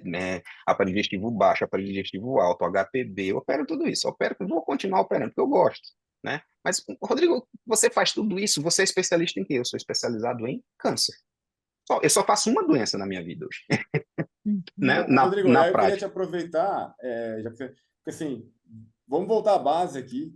S3: né, aparelho digestivo baixo, aparelho digestivo alto, HPB, eu opero tudo isso. Vou continuar operando porque eu gosto, né? Mas, Rodrigo, você faz tudo isso, você é especialista em quê? Eu sou especializado em câncer. Eu só faço uma doença na minha vida hoje, né?
S1: Rodrigo,
S3: Na
S1: aí eu queria te
S3: prática.
S1: aproveitar, porque assim, vamos voltar à base aqui.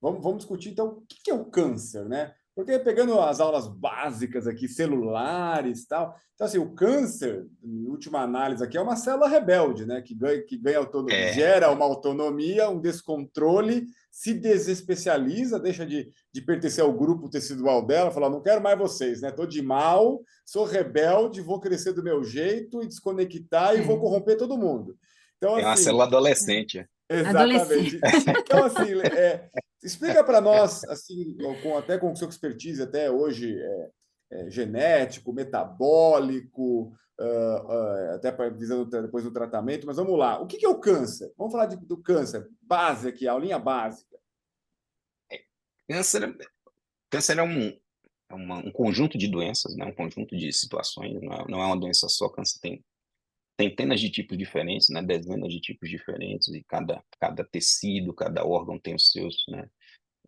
S1: Vamos discutir, então, o que é o câncer, né? Porque pegando as aulas básicas aqui, celulares e tal, então, assim, o câncer, em última análise aqui, é uma célula rebelde, né? Que ganha autonomia,
S3: É,
S1: gera uma autonomia, um descontrole, se desespecializa, deixa de pertencer ao grupo tecidual dela, fala, não quero mais vocês, né? Estou de mal, sou rebelde, vou crescer do meu jeito e desconectar e vou corromper todo mundo. Então,
S3: É uma
S1: assim,
S3: célula adolescente.
S2: Adolescente.
S1: exatamente. Então, assim, explica para nós, assim, até com sua expertise até hoje, genético, metabólico, até visando depois o tratamento, mas vamos lá. O que é o câncer? Vamos falar do câncer, base aqui, a aulinha básica.
S3: Câncer, câncer é um conjunto de doenças, né? Um conjunto de situações, não é uma doença só. Câncer tem centenas de tipos diferentes, né? Dezenas de tipos diferentes, e cada tecido, cada órgão tem os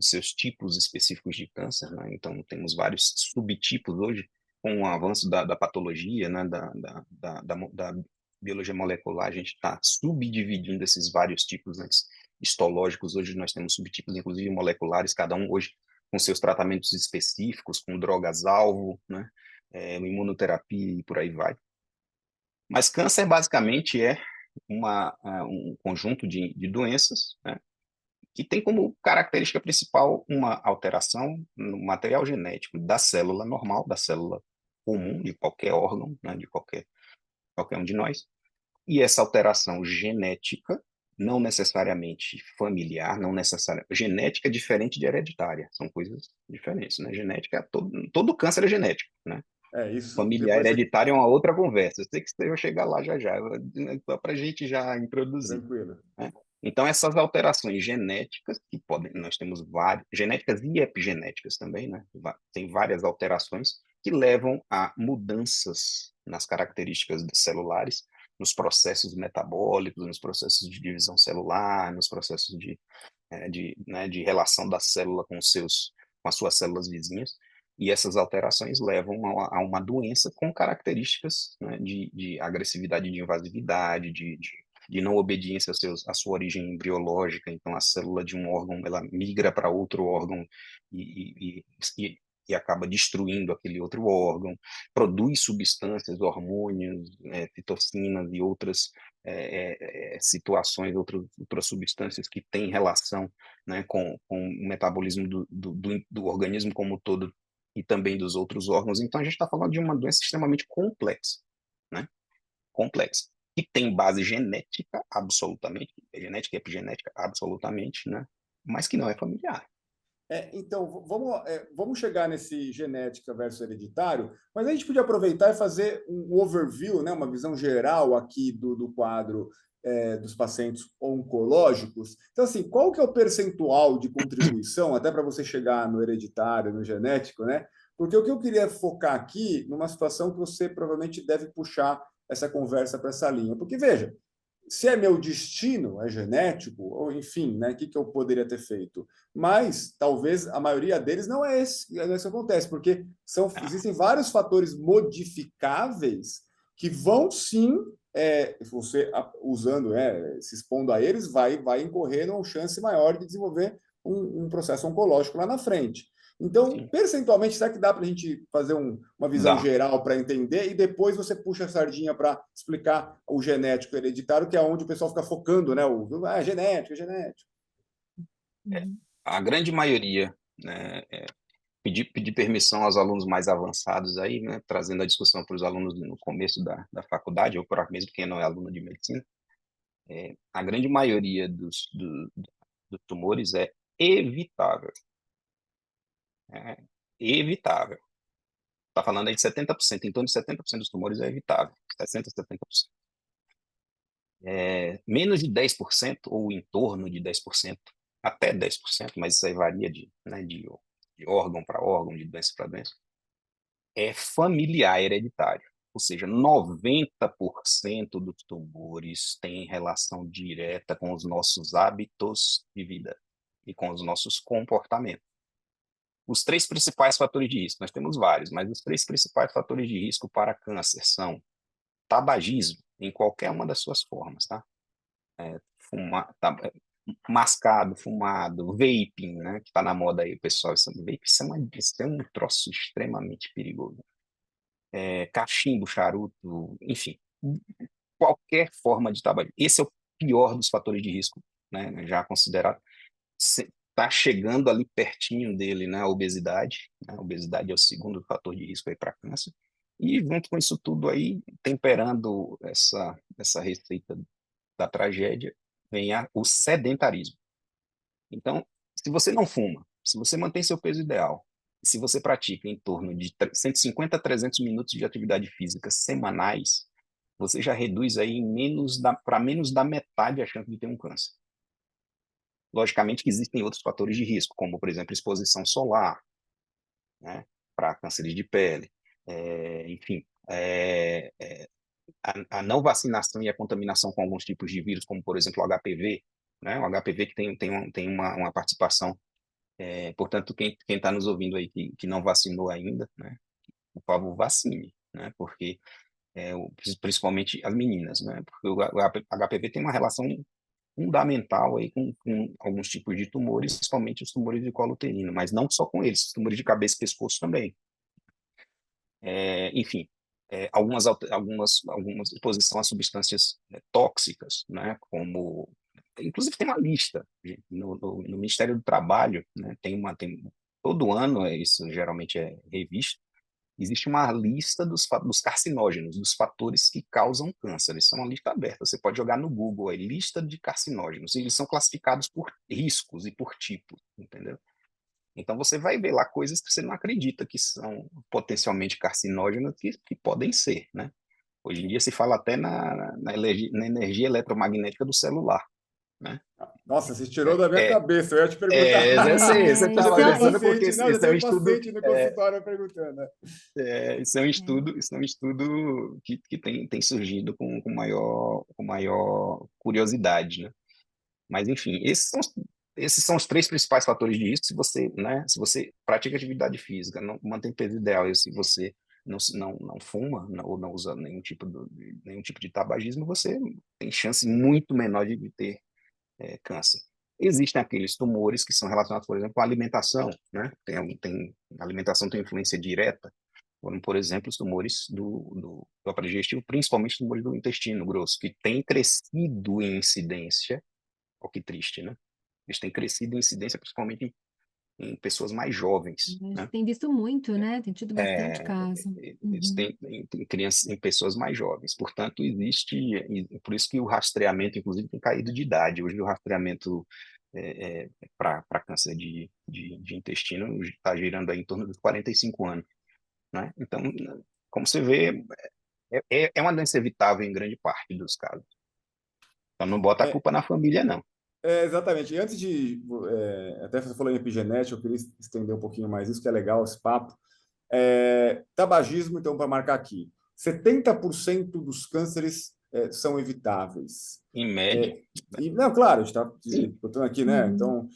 S3: seus tipos específicos de câncer, né? Então, temos vários subtipos hoje, com o avanço da patologia, né? Da biologia molecular, a gente está subdividindo esses vários tipos, né? Histológicos. Hoje nós temos subtipos, inclusive moleculares, cada um hoje com seus tratamentos específicos, com drogas-alvo, né? Imunoterapia e por aí vai. Mas câncer basicamente é um conjunto de doenças, né, que tem como característica principal uma alteração no material genético da célula normal, da célula comum de qualquer órgão, né, de qualquer um de nós. E essa alteração genética, não necessariamente familiar, não necessariamente... Genética é diferente de hereditária, são coisas diferentes, né? Genética, todo câncer é genético, né?
S1: Isso
S3: Familiar
S1: depois você...
S3: hereditário é uma outra conversa. Eu sei que eu vou chegar lá já já, só para a gente já introduzir,
S1: Tranquilo.
S3: né? Então, essas alterações genéticas, que podem, nós temos várias, genéticas e epigenéticas também, né? Tem várias alterações que levam a mudanças nas características celulares, nos processos metabólicos, nos processos de divisão celular, nos processos de relação da célula com as suas células vizinhas. E essas alterações levam a uma doença com características, né, de agressividade, de invasividade, de não obediência à sua origem embriológica. Então, a célula de um órgão ela migra para outro órgão e, e acaba destruindo aquele outro órgão, produz substâncias, hormônios, fitocinas e outras situações, outras substâncias que têm relação, né, com o metabolismo do organismo como um todo e também dos outros órgãos. Então, a gente está falando de uma doença extremamente complexa, né? Complexa, que tem base genética, absolutamente, genética e epigenética, absolutamente, né? Mas que não é familiar.
S1: Então, vamos chegar nesse genética versus hereditário, mas a gente podia aproveitar e fazer um overview, né, uma visão geral aqui do quadro dos pacientes oncológicos. Então, assim, qual que é o percentual de contribuição, até para você chegar no hereditário, no genético, né? Porque o que eu queria focar aqui, numa situação que você provavelmente deve puxar essa conversa para essa linha. Porque, veja, se é meu destino, é genético, ou enfim, né, o que eu poderia ter feito? Mas talvez a maioria deles não é isso que acontece, porque existem vários fatores modificáveis que vão sim, você usando, se expondo a eles, vai incorrer numa chance maior de desenvolver um processo oncológico lá na frente. Então,
S3: Sim.
S1: percentualmente, será que dá para a gente fazer uma visão geral para entender e depois você puxa a sardinha para explicar o genético hereditário, que é onde o pessoal fica focando, né? Genético, genético.
S3: A grande maioria, né, pedir permissão aos alunos mais avançados aí, né, trazendo a discussão para os alunos no começo da faculdade, ou para mesmo quem não é aluno de medicina, a grande maioria dos tumores é evitável. É evitável. Está falando aí de 70%, em torno de 70% dos tumores é evitável, 60%, 70%. Menos de 10%, ou em torno de 10%, até 10%, mas isso aí varia de órgão para órgão, de doença para doença, é familiar hereditário. Ou seja, 90% dos tumores têm relação direta com os nossos hábitos de vida e com os nossos comportamentos. Os 3 principais fatores de risco, nós temos vários, mas os 3 principais fatores de risco para câncer são tabagismo, em qualquer uma das suas formas, tá? Mascado, fumado, vaping, né, que está na moda aí, pessoal. Vaping, isso é um troço extremamente perigoso. Cachimbo, charuto, enfim, qualquer forma de tabagismo. Esse é o pior dos fatores de risco, né, já considerado. Está chegando ali pertinho dele, né, a obesidade. Né, a obesidade é o segundo fator de risco para câncer. E junto com isso tudo aí, temperando essa receita da tragédia vem o sedentarismo. Então, se você não fuma, se você mantém seu peso ideal, se você pratica em torno de 150 a 300 minutos de atividade física semanais, você já reduz aí para menos da metade a chance de ter um câncer. Logicamente que existem outros fatores de risco, como, por exemplo, exposição solar, né, para cânceres de pele, enfim, a não vacinação e a contaminação com alguns tipos de vírus, como, por exemplo, o HPV, né, o HPV que tem uma participação. Portanto, quem está nos ouvindo aí que não vacinou ainda, né, por favor, vacine, né, porque principalmente as meninas, né, porque o HPV tem uma relação fundamental aí com alguns tipos de tumores, principalmente os tumores de colo uterino, mas não só com eles, os tumores de cabeça e pescoço também. Enfim, algumas exposição a substâncias tóxicas, né, como inclusive tem uma lista no Ministério do Trabalho, né, todo ano isso geralmente é revisto. Existe uma lista dos carcinógenos, dos fatores que causam câncer. Isso é uma lista aberta. Você pode jogar no Google, lista de carcinógenos. E eles são classificados por riscos e por tipo, entendeu? Então você vai ver lá coisas que você não acredita que são potencialmente carcinógenas, que podem ser, né? Hoje em dia se fala até na energia eletromagnética do celular, né?
S1: Nossa, você tirou da minha
S3: É,
S1: cabeça. Eu ia te perguntar.
S3: eu sei, você
S1: Já
S3: estava
S1: teve
S3: pensando porque
S1: paciente, não, já
S3: isso é um
S1: teve
S3: estudo,
S1: paciente no consultório perguntando, né?
S3: isso é um estudo que tem surgido com maior curiosidade, né? Mas, enfim, esses são os três principais fatores de risco. Se você pratica atividade física, não mantém peso ideal, e se você não fuma, ou não usa nenhum tipo de tabagismo, você tem chance muito menor de ter câncer. Existem aqueles tumores que são relacionados, por exemplo, à alimentação, né? A alimentação tem influência direta, como, por exemplo, os tumores do aparelho digestivo, principalmente os tumores do intestino grosso, que têm crescido em incidência, o que triste, né? Eles têm crescido em incidência principalmente em pessoas mais jovens,
S2: A gente
S3: né?
S2: tem visto muito, né? Tem tido bastante
S3: É,
S2: caso.
S3: Isso
S2: Uhum.
S3: em crianças, em pessoas mais jovens. Portanto, por isso que o rastreamento, inclusive, tem caído de idade. Hoje, o rastreamento para câncer de intestino está girando aí em torno dos 45 anos, né? Então, como você vê, é uma doença evitável em grande parte dos casos. Então, não bota a
S1: É,
S3: culpa na família, não.
S1: exatamente. E antes de. Até você falou em epigenética, eu queria estender um pouquinho mais isso, que é legal esse papo. Tabagismo, então, para marcar aqui: 70% dos cânceres são evitáveis.
S3: Em média,
S1: Não, claro, a gente está
S3: sim,
S1: botando aqui, né?
S2: Uhum.
S1: Então,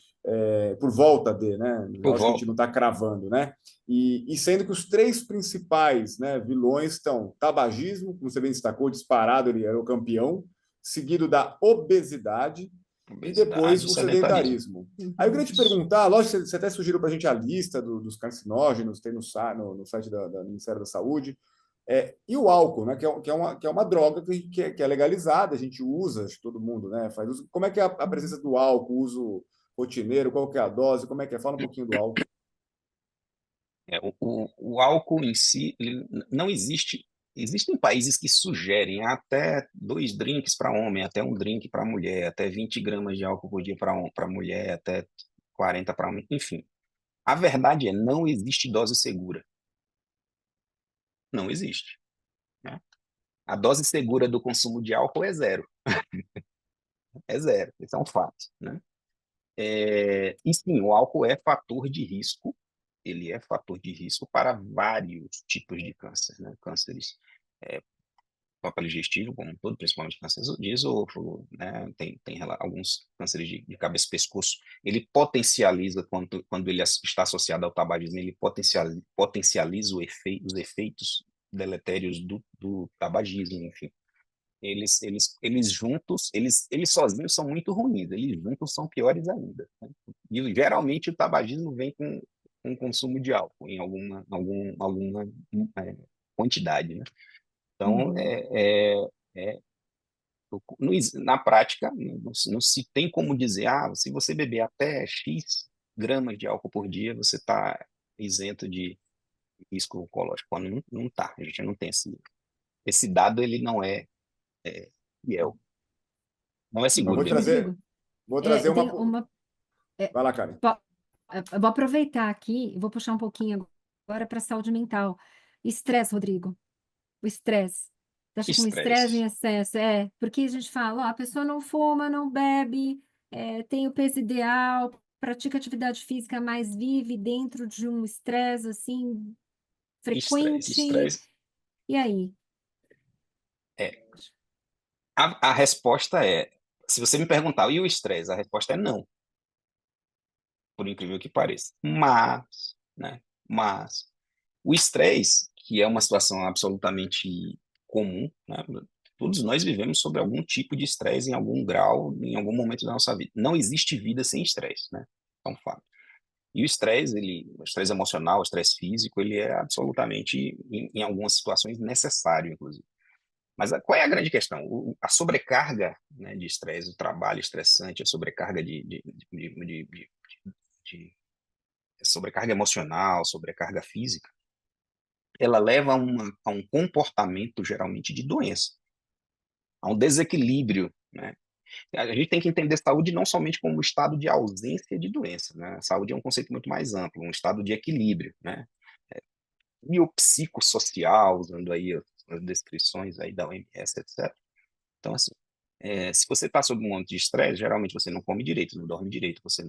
S1: por volta de, né?
S3: por
S1: Lógico que a gente
S3: volta.
S1: não está cravando, né? E sendo que os três principais, né, vilões estão tabagismo, como você bem destacou, disparado, ele era o campeão, seguido da obesidade e depois
S3: Obesidade,
S1: o
S3: sedentarismo.
S1: sedentarismo. Aí eu queria
S2: Uhum.
S1: te perguntar, lógico que você até sugeriu para a gente a lista dos carcinógenos, tem no site do Ministério da Saúde, e o álcool, né, que é uma droga que é legalizada, a gente usa, acho que todo mundo, né, faz uso. Como é que é a presença do álcool, o uso rotineiro, qual que é a dose, como é que é? Fala um pouquinho do álcool.
S3: O álcool em si, ele não existe. Existem países que sugerem até 2 drinks para homem, até um drink para mulher, até 20 gramas de álcool por dia para mulher, até 40 para homem, enfim. A verdade é, não existe dose segura. Não existe, né? A dose segura do consumo de álcool é zero. É zero. Isso é um fato, né? E sim, o álcool é fator de risco, ele é fator de risco para vários tipos de câncer, né? Cânceres do aparelho digestivo como um todo, principalmente câncer de esôfago, né? Tem alguns cânceres de cabeça e pescoço. Ele potencializa, quando ele está associado ao tabagismo, ele potencializa os efeitos deletérios do tabagismo, enfim. Eles juntos, eles sozinhos são muito ruins, eles juntos são piores ainda, né? E geralmente o tabagismo vem com consumo de álcool em alguma quantidade, né? Então,
S2: Uhum.
S3: é, na prática, não se tem como dizer, se você beber até X gramas de álcool por dia, você está isento de risco oncológico. Não, não tá, a gente não tem esse dado, ele não é fiel. Não é
S1: Mas
S3: seguro mesmo.
S2: Rodrigo,
S1: vou trazer
S2: tem
S1: uma.
S2: uma... é,
S1: Vai lá, Karen.
S2: po- eu vou aproveitar aqui, vou puxar um pouquinho agora para a saúde mental. Estresse, Rodrigo. O estresse. Você acha que um estresse em
S3: Estresse.
S2: excesso? Porque a gente fala, ó, a pessoa não fuma, não bebe, tem o peso ideal, pratica atividade física, mas vive dentro de um estresse, assim,
S3: Estresse.
S2: frequente.
S3: Estresse.
S2: E aí?
S3: É. A resposta é, se você me perguntar, e o estresse? A resposta é não, por incrível que pareça. Mas, o estresse, que é uma situação absolutamente comum, né? Todos nós vivemos sob algum tipo de estresse em algum grau, em algum momento da nossa vida. Não existe vida sem estresse, né? É um fato. E o estresse emocional, o estresse físico, ele é absolutamente, em algumas situações, necessário, inclusive. Mas qual é a grande questão? A sobrecarga, né, de estresse, o trabalho estressante, a sobrecarga de sobrecarga emocional, sobrecarga física, ela leva a um comportamento geralmente de doença, a um desequilíbrio, né? A gente tem que entender saúde não somente como um estado de ausência de doença, né? Saúde é um conceito muito mais amplo, um estado de equilíbrio, né? Biopsicossocial, usando aí as descrições aí da OMS, etc. Então, assim, se você está sob um monte de estresse, geralmente você não come direito, não dorme direito, você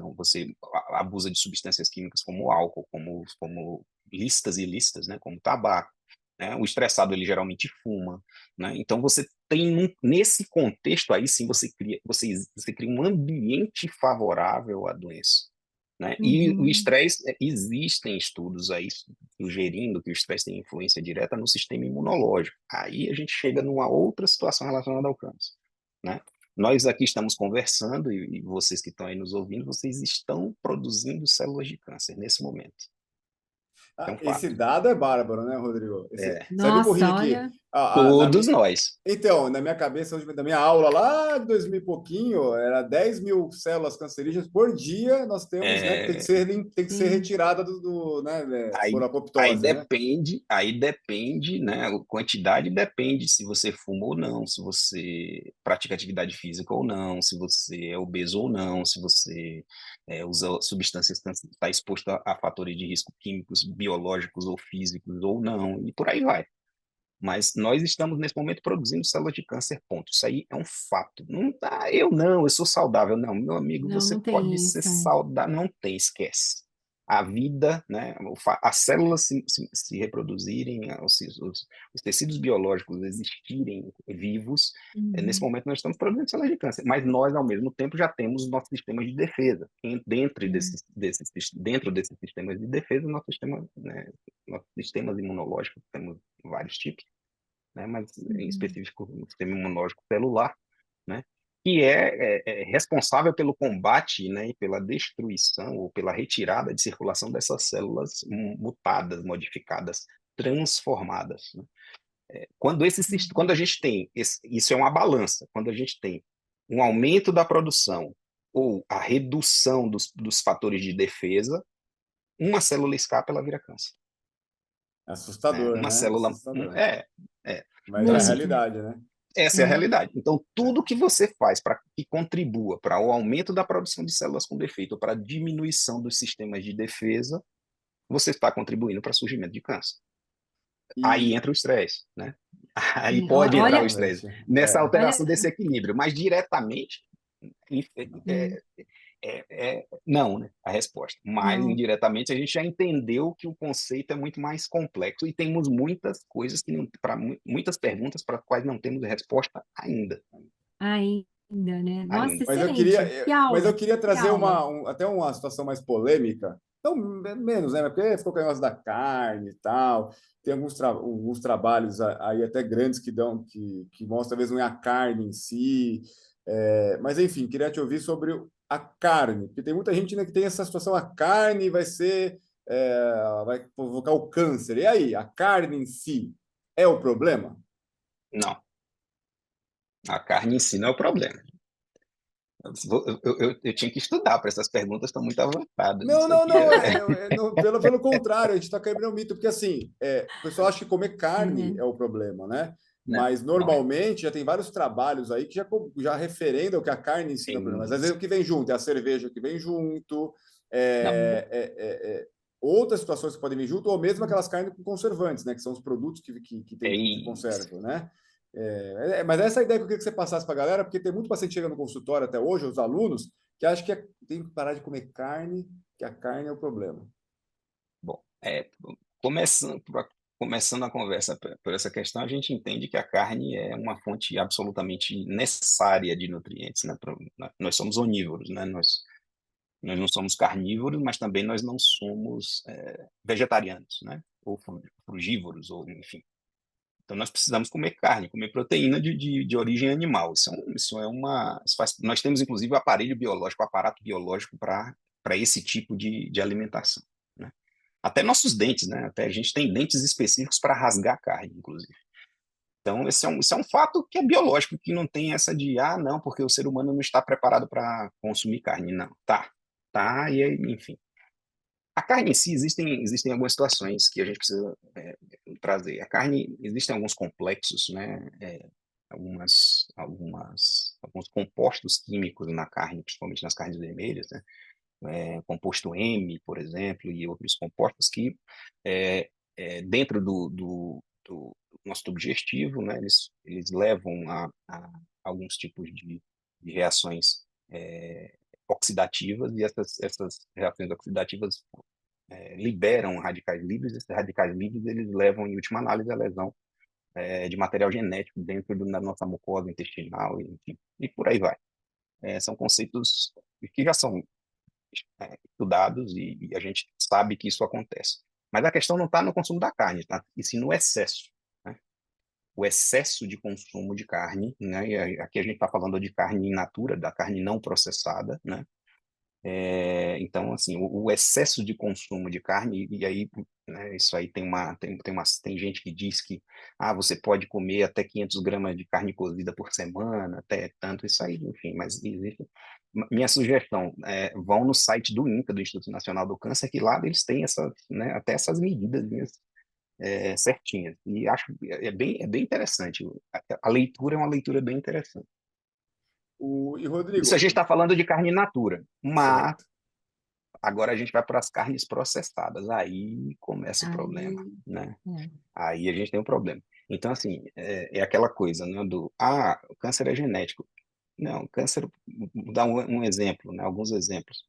S3: abusa de substâncias químicas como álcool, como listas e listas, né, como tabaco, né? O estressado ele geralmente fuma, né? Então você tem nesse contexto aí sim você cria um ambiente favorável à doença. Né? E o
S2: Uhum,
S3: estresse, existem estudos aí sugerindo que o estresse tem influência direta no sistema imunológico. Aí a gente chega numa outra situação relacionada ao câncer, né? Nós aqui estamos conversando e vocês que estão aí nos ouvindo, vocês estão produzindo células de câncer nesse momento. É um
S1: Esse
S3: fato.
S1: dado é bárbaro, né, Rodrigo?
S3: É,
S1: Sabe por que
S2: nossa,
S1: que
S2: olha.
S3: todos nós.
S1: Então, na minha cabeça, da minha aula lá de 2000 e pouquinho, era 10.000 células cancerígenas por dia, nós temos, né, que
S3: É,
S1: tem que ser
S2: Sim.
S1: retirada né, por
S3: aí
S1: apoptose, né?
S3: depende, né? A quantidade depende se você fuma ou não, se você pratica atividade física ou não, se você é obeso ou não, se você usa substâncias que está exposto a fatores de risco químicos, biológicos ou físicos ou não, e por aí vai. Mas nós estamos nesse momento produzindo células de câncer, ponto. Isso aí é um fato. Não tá, eu sou saudável. Não, meu amigo,
S2: Não,
S3: você
S2: não
S3: pode
S2: tem
S3: ser
S2: isso.
S3: saudável, não tem, esquece. A vida, né, as células se reproduzirem, os tecidos biológicos existirem vivos, nesse
S2: Uhum,
S3: momento nós estamos produzindo células de câncer, mas nós, ao mesmo tempo, já temos nossos sistemas de defesa.
S2: sim.
S3: Dentro desses sistemas de defesa, nossos sistemas imunológicos, temos vários tipos, né, mas em
S2: Uhum,
S3: específico o sistema imunológico celular, né, que é responsável pelo combate, né, e pela destruição ou pela retirada de circulação dessas células mutadas, modificadas, transformadas. Né? Quando a
S2: uhum,
S3: gente tem, isso é uma balança, quando a gente tem um aumento da produção ou a redução dos fatores de defesa, uma célula escapa, ela vira câncer. Né?
S1: Assustador,
S3: Uma
S1: né?
S3: célula.
S1: Assustador.
S3: É.
S1: Mas
S3: Então,
S1: é a
S3: assim,
S2: muito.
S1: realidade, né?
S3: essa é a
S2: É.
S3: realidade. Então,
S1: É.
S3: tudo que você faz para que contribua para o aumento da produção de células com defeito, ou para a diminuição dos sistemas de defesa, você está contribuindo para o surgimento de câncer. Aí
S1: E
S3: entra o estresse, né? Aí
S2: Sim,
S3: pode entrar o
S2: olha,
S3: estresse
S1: exatamente.
S3: nessa
S2: olha,
S3: alteração desse equilíbrio, mas diretamente
S2: hum,
S3: é, não, né? A resposta. Mas
S2: não,
S3: indiretamente a gente já entendeu que o conceito é muito mais complexo e temos muitas coisas que não, para muitas perguntas para as quais não temos resposta ainda.
S2: ainda, né? Nossa,
S3: Ainda.
S2: excelente. Que
S1: Mas eu
S2: aula,
S1: queria
S2: que
S1: trazer
S2: aula.
S1: até uma situação mais polêmica, não menos, né? Porque ficou com o negócio da carne e tal. Tem alguns trabalhos aí até grandes que mostram, talvez não é a carne em si. Mas enfim, queria te ouvir sobre a carne, porque tem muita gente, né, que tem essa situação, a carne vai provocar o câncer. E aí, a carne em si é o problema?
S3: Não, a carne em si não é o problema. Eu tinha que estudar para essas perguntas, estão muito avançadas.
S1: Não,
S3: Isso
S1: não,
S3: aqui
S1: não,
S3: é.
S1: pelo contrário, a gente está quebrando o mito, porque assim, o pessoal acha que comer carne
S2: É.
S1: é o problema, né?
S3: Não,
S1: mas
S3: não é.
S1: normalmente já tem vários trabalhos aí que já referendam o que a carne ensina, por exemplo. Mas às vezes o que vem junto é a cerveja que vem junto,
S3: Não,
S1: outras situações que podem vir junto, ou mesmo aquelas carnes com conservantes, né? Que são os produtos que
S3: é
S1: tem de
S3: isso.
S1: conserva, né? Mas essa é a ideia que eu queria que você passasse para a galera, porque tem muito paciente que chega no consultório até hoje, os alunos, que acham que tem que parar de comer carne, que a carne é o problema.
S3: Bom, começando, começando a conversa por essa questão, a gente entende que a carne é uma fonte absolutamente necessária de nutrientes, né? Nós somos onívoros, né? Nós não somos carnívoros, mas também nós não somos vegetarianos, né? Ou frugívoros, ou enfim. Então nós precisamos comer carne, comer proteína de origem animal. Nós temos inclusive o aparelho biológico, o aparato biológico para esse tipo de alimentação, né? Até nossos dentes, né? Até a gente tem dentes específicos para rasgar carne, inclusive. Então, isso é um fato que é biológico, que não tem essa de, não, porque o ser humano não está preparado para consumir carne. Não, tá. Tá, e aí, enfim. A carne em si, existem algumas situações que a gente precisa trazer. A carne, existem alguns complexos, né? Alguns compostos químicos na carne, principalmente nas carnes vermelhas, né? Composto M, por exemplo, e outros compostos que, dentro do nosso tubo digestivo, né, eles levam a alguns tipos de reações oxidativas, e essas reações oxidativas liberam radicais livres, e esses radicais livres eles levam, em última análise, à lesão de material genético dentro da nossa mucosa intestinal, e por aí vai. São conceitos que já são estudados e a gente sabe que isso acontece. Mas a questão não está no consumo da carne, tá? E sim no excesso, né? O excesso de consumo de carne, né? E aqui a gente está falando de carne in natura, da carne não processada, né? Então, assim, o excesso de consumo de carne, e aí, né, isso aí tem gente que diz que você pode comer até 500 gramas de carne cozida por semana, até tanto, isso aí, enfim, mas existe. Minha sugestão, vão no site do INCA, do Instituto Nacional do Câncer, que lá eles têm né, até essas medidas certinhas, e acho é bem interessante. A leitura é uma leitura bem interessante.
S1: E
S3: Isso a
S1: Rodrigo,
S3: gente está falando de carne in natura, mas
S1: certo.
S3: agora a gente vai para as carnes processadas, aí começa o problema,
S2: Aí,
S3: né?
S2: é.
S3: Aí a gente tem um problema. Então, assim, é aquela coisa, né, o câncer é genético. Não, câncer, vou dar um exemplo, né, alguns exemplos.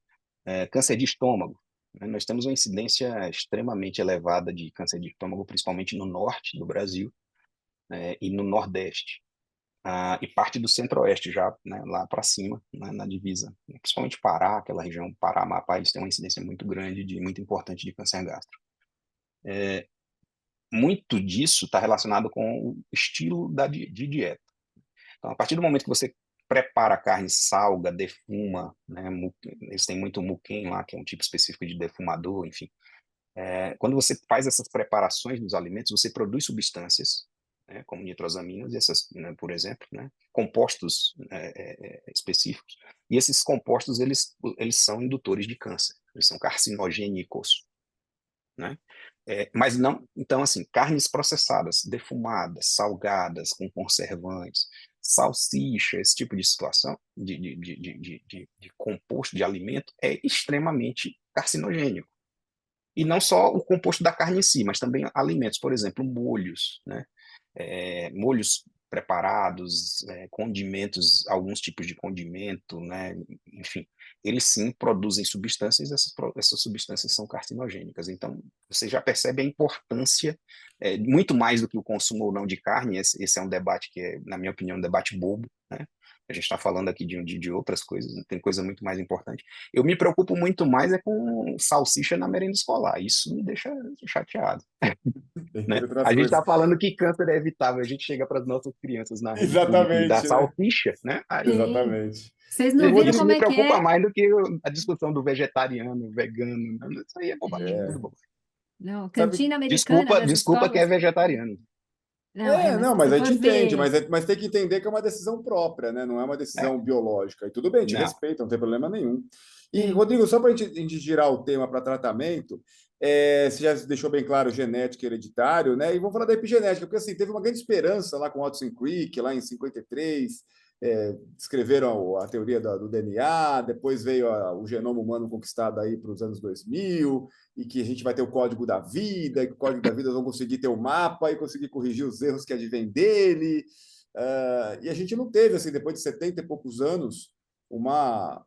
S3: Câncer de estômago, né? Nós temos uma incidência extremamente elevada de câncer de estômago, principalmente no norte do Brasil, e no nordeste. E parte do centro-oeste já, né, lá para cima, né, na divisa, principalmente Pará, aquela região Pará, Amapá, eles têm uma incidência muito grande, muito importante de câncer gástrico. Muito disso está relacionado com o estilo de dieta. Então, a partir do momento que você prepara a carne, salga, defuma, né, eles têm muito muquem lá, que é um tipo específico de defumador, enfim. Quando você faz essas preparações dos alimentos, você produz substâncias, né, como nitrosaminas, né, por exemplo, né, compostos específicos, e esses compostos eles são indutores de câncer, eles são carcinogênicos, né? Mas não, então assim, carnes processadas, defumadas, salgadas, com conservantes, salsicha, esse tipo de situação, de composto de alimento, é extremamente carcinogênico. E não só o composto da carne em si, mas também alimentos, por exemplo, molhos, né? Molhos preparados, condimentos, alguns tipos de condimento, né? Enfim, eles sim produzem substâncias, essas substâncias são carcinogênicas. Então, você já percebe a importância, muito mais do que o consumo ou não de carne. Esse é um debate que é, na minha opinião, um debate bobo, né? A gente está falando aqui de outras coisas, tem coisa muito mais importante. Eu me preocupo muito mais com salsicha na merenda escolar. Isso me deixa chateado,
S1: Tem
S3: né?
S1: outras
S3: A gente
S1: coisas.
S3: está falando que câncer é evitável. A gente chega para as nossas crianças na rede pública e dá
S1: Exatamente, né?
S3: salsicha, né? Aí
S2: Sim.
S1: Exatamente.
S2: Vocês não viram
S3: isso
S2: como
S3: me
S2: é que
S3: preocupa
S2: é?
S3: mais do que a discussão do vegetariano, vegano, né? Isso aí é bobagem,
S2: É.
S3: tudo bobagem.
S2: Não,
S1: Sabe,
S2: cantina americana
S3: Desculpa,
S2: das
S3: desculpa quem é
S2: escolas.
S3: vegetariano.
S2: Não, mas
S1: Não,
S2: se
S1: mas
S2: você
S1: a
S2: for
S1: gente entende,
S2: ver,
S1: mas tem que entender que é uma decisão própria, né? Não é uma
S3: É,
S1: decisão biológica. E tudo bem, te
S3: não,
S1: respeito, não tem problema nenhum. E,
S2: sim.
S1: Rodrigo, só para a gente girar o tema para tratamento, você já deixou bem claro genética e hereditário, né? E vamos falar da epigenética, porque assim, teve uma grande esperança lá com Watson Crick, lá em 53, descreveram a teoria do DNA, depois veio o genoma humano conquistado aí para os anos 2000, e que a gente vai ter o código da vida, e que o código da vida vão conseguir ter o mapa e conseguir corrigir os erros que advêm dele. E a gente não teve, assim, depois de 70 e poucos anos, uma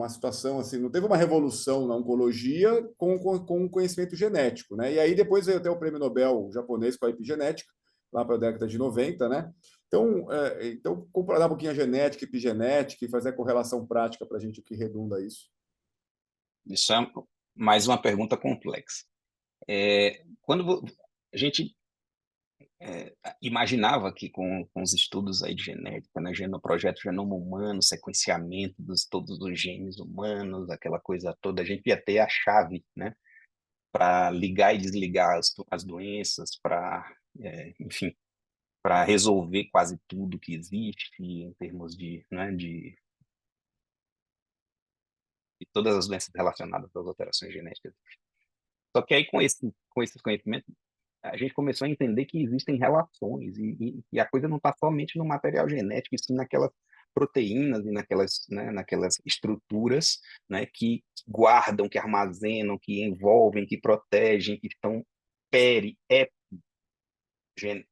S1: situação assim, não teve uma revolução na oncologia com conhecimento genético, né? E aí depois veio até o prêmio Nobel japonês com a epigenética, lá para a década de 90, né? Então, comparar um pouquinho a genética, epigenética e fazer a correlação prática para a gente, o que redunda isso.
S3: isso é mais uma pergunta complexa. Quando a gente imaginava que com os estudos aí de genética, né, projeto Genoma Humano, sequenciamento dos todos os genes humanos, aquela coisa toda, a gente ia ter a chave, né, para ligar e desligar as doenças, enfim, para resolver quase tudo que existe em termos né, de todas as doenças relacionadas às alterações genéticas. Só que aí com esse conhecimento a gente começou a entender que existem relações e a coisa não está somente no material genético, e sim naquelas proteínas e naquelas estruturas, né, que guardam, que armazenam, que envolvem, que protegem, que estão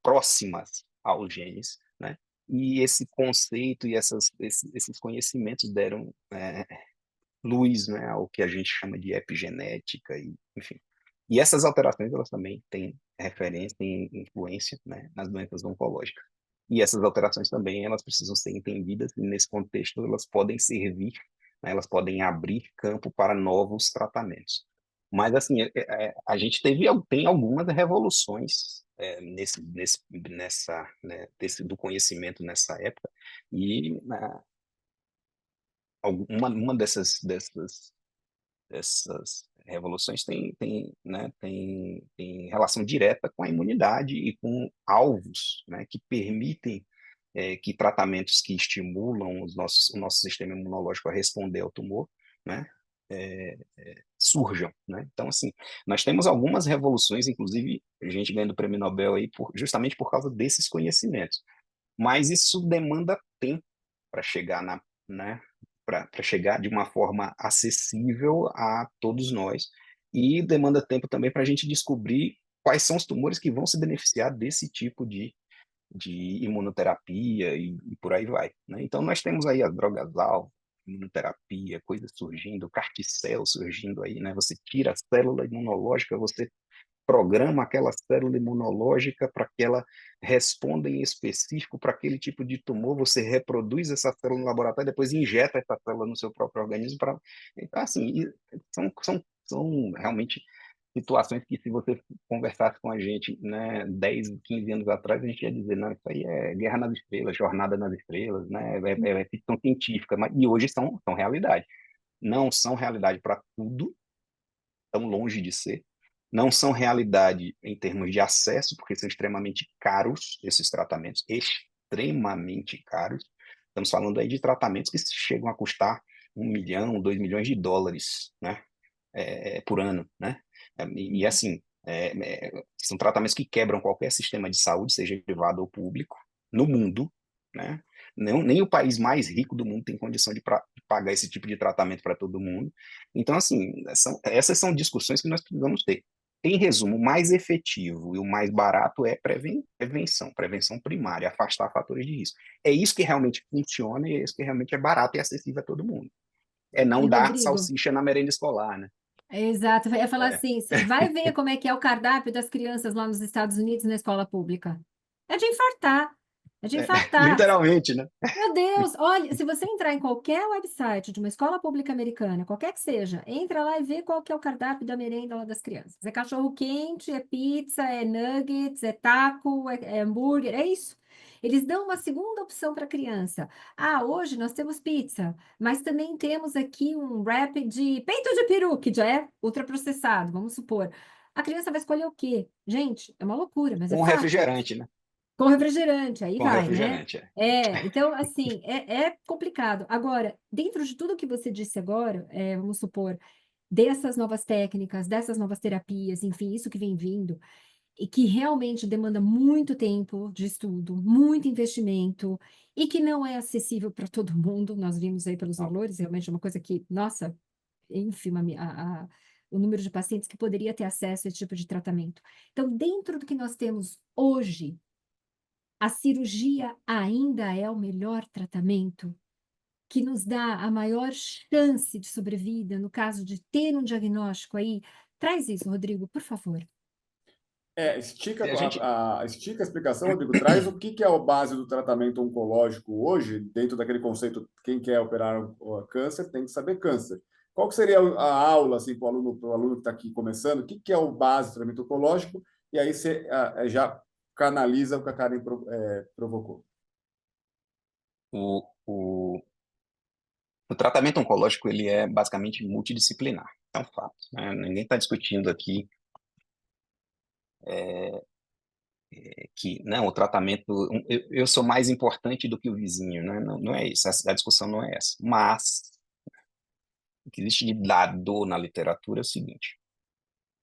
S3: próximas aos genes, né? E esse conceito e esses conhecimentos deram luz, né, ao que a gente chama de epigenética, e, enfim. E essas alterações, elas também têm referência, têm influência, né, nas doenças oncológicas. E essas alterações também, elas precisam ser entendidas, e nesse contexto elas podem servir, né, elas podem abrir campo para novos tratamentos. Mas, assim, a gente tem algumas revoluções do conhecimento nessa época, e uma dessas revoluções tem relação direta com a imunidade e com alvos, né, que permitem que tratamentos que estimulam o nosso sistema imunológico a responder ao tumor, né, surjam, né? Então, assim, nós temos algumas revoluções, inclusive a gente ganhando o prêmio Nobel aí justamente por causa desses conhecimentos. Mas isso demanda tempo para chegar né, para chegar de uma forma acessível a todos nós, e demanda tempo também para a gente descobrir quais são os tumores que vão se beneficiar desse tipo de imunoterapia e por aí vai, né? Então nós temos aí as drogas-alvo, imunoterapia, coisas surgindo, CAR-T-cell surgindo aí, né? Você tira a célula imunológica, você programa aquela célula imunológica para que ela responda em específico para aquele tipo de tumor, você reproduz essa célula no laboratório e depois injeta essa célula no seu próprio organismo. Então, assim, são realmente situações que, se você conversasse com a gente, né, 10, 15 anos atrás, a gente ia dizer, não, isso aí é Guerra nas Estrelas, Jornada nas Estrelas, né, é ficção científica, e hoje são realidade. Não são realidade para tudo, tão longe de ser. Não são realidade em termos de acesso, porque são extremamente caros esses tratamentos, extremamente caros. Estamos falando aí de tratamentos que chegam a custar 1 milhão, 2 milhões de dólares, né, por ano, né? E assim, são tratamentos que quebram qualquer sistema de saúde, seja privado ou público, no mundo, né? Nem o país mais rico do mundo tem condição de pagar esse tipo de tratamento para todo mundo. Então, assim, essas são discussões que nós precisamos ter. Em resumo, o mais efetivo e o mais barato é prevenção primária, afastar fatores de risco. É isso que realmente funciona, e é isso que realmente é barato e acessível a todo mundo. É
S2: E
S3: não dar
S2: Rodrigo,
S3: salsicha na merenda escolar, né?
S2: exato, eu ia falar
S3: É,
S2: assim, vai ver como é que é o cardápio das crianças lá nos Estados Unidos na escola pública. É de infartar, é de infartar.
S3: literalmente, né?
S2: Meu Deus, olha, se você entrar em qualquer website de uma escola pública americana, qualquer que seja, entra lá e vê qual que é o cardápio da merenda lá das crianças. É cachorro quente, é pizza, é nuggets, é taco, é hambúrguer, é isso. Eles dão uma segunda opção para a criança. Ah, hoje nós temos pizza, mas também temos aqui um wrap de peito de peru, que já é ultraprocessado, vamos supor. A criança vai escolher o quê? Gente, é uma loucura, mas é
S3: Com
S2: fato.
S3: refrigerante, né?
S2: Com refrigerante, aí
S3: com
S2: vai, né?
S3: refrigerante.
S2: Então, assim, é complicado. Agora, dentro de tudo que você disse agora, vamos supor, dessas novas técnicas, dessas novas terapias, enfim, isso que vem vindo, e que realmente demanda muito tempo de estudo, muito investimento, e que não é acessível para todo mundo, nós vimos aí pelos
S1: Não.
S2: valores, realmente é uma coisa que, nossa, ínfima o número de pacientes que poderia ter acesso a esse tipo de tratamento. Então, dentro do que nós temos hoje, a cirurgia ainda é o melhor tratamento, que nos dá a maior chance de sobrevida, no caso de ter um diagnóstico aí. Traz isso, Rodrigo, por favor.
S1: Estica
S3: E a gente,
S1: estica a explicação, Rodrigo. Traz o que é a base do tratamento oncológico hoje, dentro daquele conceito, quem quer operar o câncer tem que saber câncer. Qual que seria a aula assim, para o aluno que está aqui começando? O que é o base do tratamento oncológico? E aí você já canaliza o que a Karen provocou.
S3: o, o, o tratamento oncológico ele é basicamente multidisciplinar, é um fato, né? Ninguém está discutindo aqui que não, o tratamento, eu sou mais importante do que o vizinho, né? Não, não é isso, a discussão não é essa. Mas o que existe de dado na literatura é o seguinte: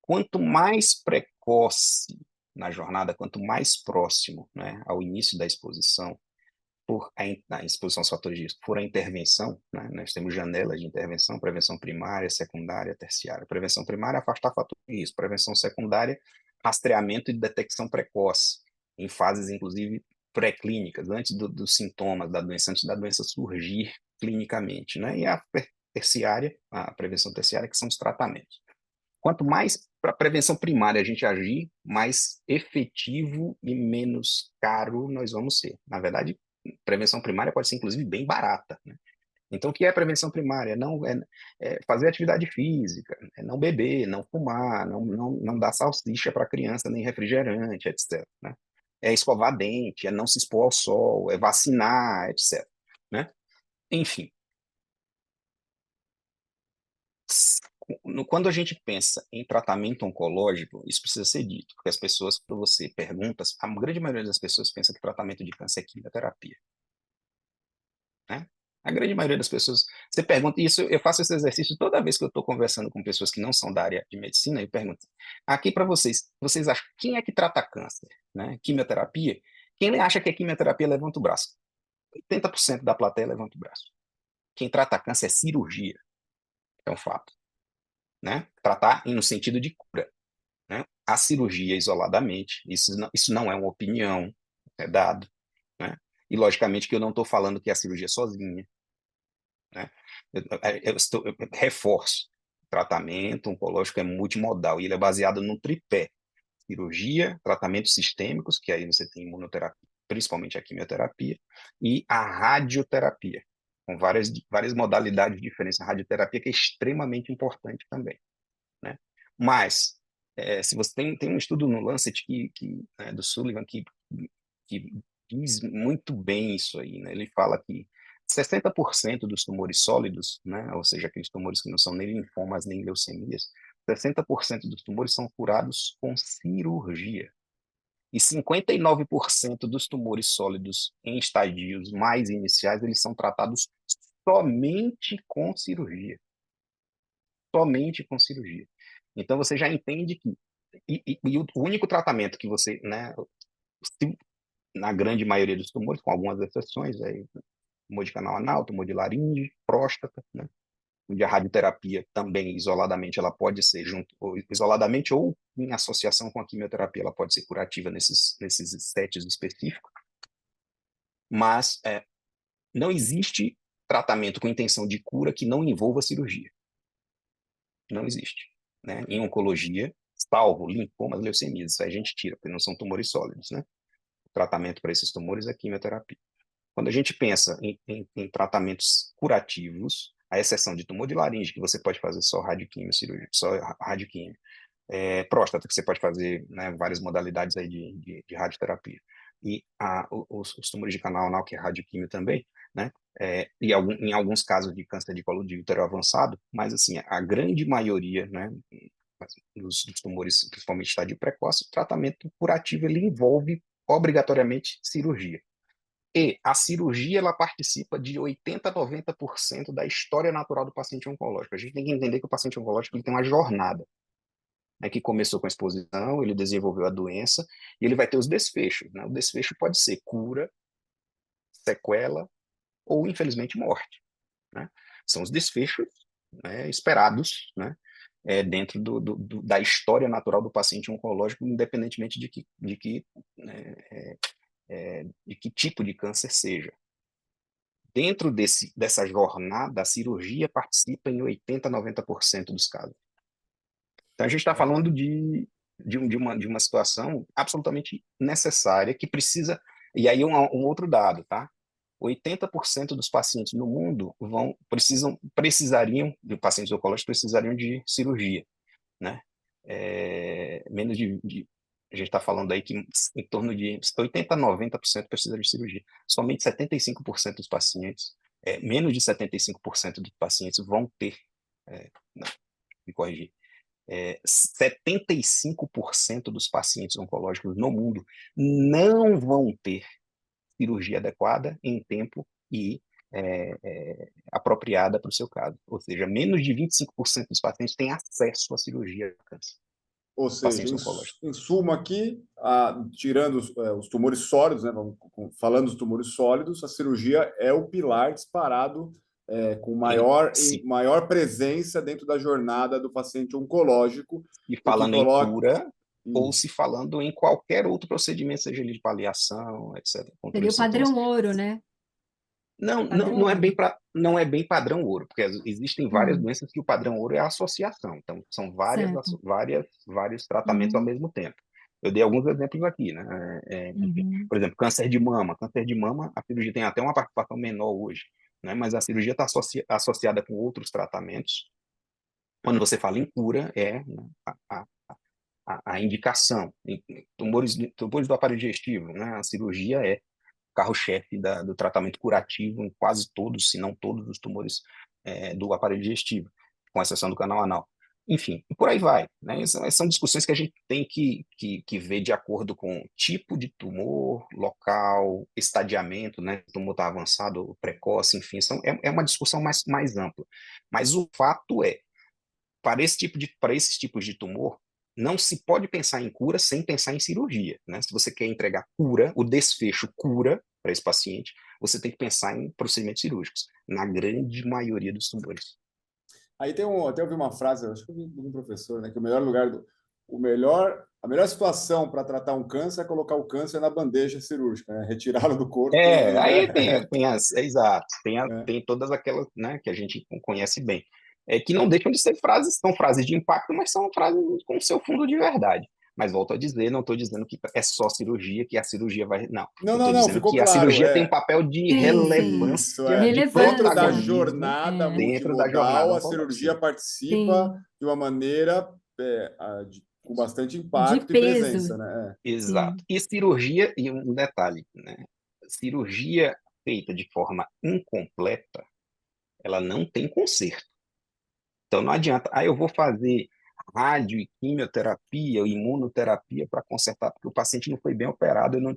S3: quanto mais precoce na jornada, quanto mais próximo, né, ao início da exposição, a exposição aos fatores de risco, for a intervenção, né, nós temos janelas de intervenção, prevenção primária, secundária, terciária. Prevenção primária, afastar fatores de risco. Prevenção secundária, rastreamento e detecção precoce, em fases, inclusive, pré-clínicas, antes dos sintomas da doença, antes da doença surgir clinicamente, né? E a terciária, a prevenção terciária, que são os tratamentos. Quanto mais para a prevenção primária a gente agir, mais efetivo e menos caro nós vamos ser. Na verdade, prevenção primária pode ser, inclusive, bem barata, né? Então, o que é prevenção primária? Não é fazer atividade física, é não beber, não fumar, não dar salsicha para criança, nem refrigerante, etc. Né? É escovar dente, é não se expor ao sol, é vacinar, etc. Né? Enfim, quando a gente pensa em tratamento oncológico, isso precisa ser dito, porque as pessoas, quando você pergunta, a grande maioria das pessoas pensa que tratamento de câncer é quimioterapia, né? A grande maioria das pessoas, você pergunta, isso eu faço esse exercício toda vez que eu estou conversando com pessoas que não são da área de medicina, eu pergunto, aqui para vocês, vocês acham, quem é que trata câncer, né? Quimioterapia? Quem acha que é quimioterapia, levanta o braço. 80% da plateia levanta o braço. Quem trata câncer é cirurgia, é um fato, né? Tratar no sentido de cura. Né? A cirurgia isoladamente, isso não é uma opinião, é dado, né? E logicamente que eu não estou falando que é a cirurgia sozinha, né? Eu reforço, o tratamento oncológico é multimodal e ele é baseado no tripé: cirurgia, tratamentos sistêmicos, que aí você tem imunoterapia, principalmente a quimioterapia, e a radioterapia, com várias modalidades diferentes. A radioterapia que é extremamente importante também, né? Mas, se você tem um estudo no Lancet do Sullivan que diz muito bem isso aí, né? Ele fala que 60% dos tumores sólidos, né? Ou seja, aqueles tumores que não são nem linfomas nem leucemias, 60% dos tumores são curados com cirurgia. E 59% dos tumores sólidos em estadios mais iniciais, eles são tratados somente com cirurgia. Somente com cirurgia. Então você já entende que o único tratamento que você, né, na grande maioria dos tumores, com algumas exceções, tumor de canal anal, tumor de laringe, próstata, né, onde a radioterapia também isoladamente ela pode ser isoladamente ou em associação com a quimioterapia, ela pode ser curativa nesses setes específicos, mas não existe tratamento com intenção de cura que não envolva cirurgia. Não existe, né? Em oncologia, salvo linfomas, leucemias, isso aí a gente tira, porque não são tumores sólidos, né? O tratamento para esses tumores é quimioterapia. Quando a gente pensa em tratamentos curativos, à exceção de tumor de laringe, que você pode fazer só radioquímio, cirurgia, só radioquímio, próstata, que você pode fazer, né, várias modalidades aí de radioterapia, e os tumores de canal anal, que é radioquímio também, né, e em alguns casos de câncer de colo de útero avançado, mas assim, a grande maioria, né, dos tumores, principalmente estádio precoce, o tratamento curativo ele envolve obrigatoriamente cirurgia. E a cirurgia, ela participa de 80% a 90% da história natural do paciente oncológico. A gente tem que entender que o paciente oncológico ele tem uma jornada, né, que começou com a exposição, ele desenvolveu a doença, e ele vai ter os desfechos, né? O desfecho pode ser cura, sequela ou, infelizmente, morte, né? São os desfechos, né, esperados, né, dentro da história natural do paciente oncológico, independentemente de que tipo de câncer seja. Dentro dessa jornada, a cirurgia participa em 80% a 90% dos casos. Então, a gente está falando de uma situação absolutamente necessária, que precisa... E aí, um outro dado, tá? 80% dos pacientes no mundo precisariam, de pacientes oncológicos, precisariam de cirurgia, né? Menos a gente está falando aí que em torno de 80% a 90% precisam de cirurgia. Somente 75% dos pacientes, menos de 75% dos pacientes vão ter, não, me corrigir, 75% dos pacientes oncológicos no mundo não vão ter cirurgia adequada em tempo e apropriada para o seu caso. Ou seja, menos de 25% dos pacientes têm acesso à cirurgia de câncer.
S1: Ou seja,
S3: Pacientes oncológicos.
S1: em suma aqui, tirando os tumores sólidos, né, falando dos tumores sólidos, a cirurgia é o pilar disparado com maior presença dentro da jornada do paciente oncológico.
S3: E falando em cura, ou se falando em qualquer outro procedimento, seja ele de paliação, etc.
S2: Seria o padrão ouro, né?
S3: Não é bem padrão ouro, porque existem várias doenças que o padrão ouro é a associação. Então, são vários tratamentos ao mesmo tempo. Eu dei alguns exemplos aqui, né? Enfim, por exemplo, câncer de mama. Câncer de mama, a cirurgia tem até uma participação menor hoje, né? Mas a cirurgia está associada com outros tratamentos. Quando você fala em cura, a indicação. Tumores do aparelho digestivo, né? A cirurgia é carro-chefe do tratamento curativo em quase todos, se não todos, os tumores do aparelho digestivo, com exceção do canal anal. Enfim, e por aí vai, né? São discussões que a gente tem que ver de acordo com tipo de tumor, local, estadiamento, né? O tumor está avançado, precoce, enfim, é uma discussão mais ampla. Mas o fato é, para esses tipos de tumor, não se pode pensar em cura sem pensar em cirurgia, né? Se você quer entregar cura, o desfecho cura para esse paciente, você tem que pensar em procedimentos cirúrgicos, na grande maioria dos tumores.
S1: Aí até ouvi uma frase, acho que eu vi de um professor, né, que a melhor situação para tratar um câncer é colocar o câncer na bandeja cirúrgica, né? Retirá-lo do corpo.
S3: Aí exato, tem todas aquelas, né, que a gente conhece bem. Que não deixam de ser são frases de impacto, mas são frases com seu fundo de verdade. Mas volto a dizer, não estou dizendo que é só cirurgia, que a cirurgia vai... Não,
S1: não, ficou
S3: que
S1: claro.
S3: A cirurgia tem um papel de relevância.
S1: Dentro da jornada multimodal, a cirurgia participa de uma maneira com bastante impacto e presença, né?
S3: Exato. E cirurgia, e um detalhe, né? Cirurgia feita de forma incompleta, ela não tem conserto. Então, não adianta, eu vou fazer rádio e quimioterapia ou imunoterapia para consertar, porque o paciente não foi bem operado, não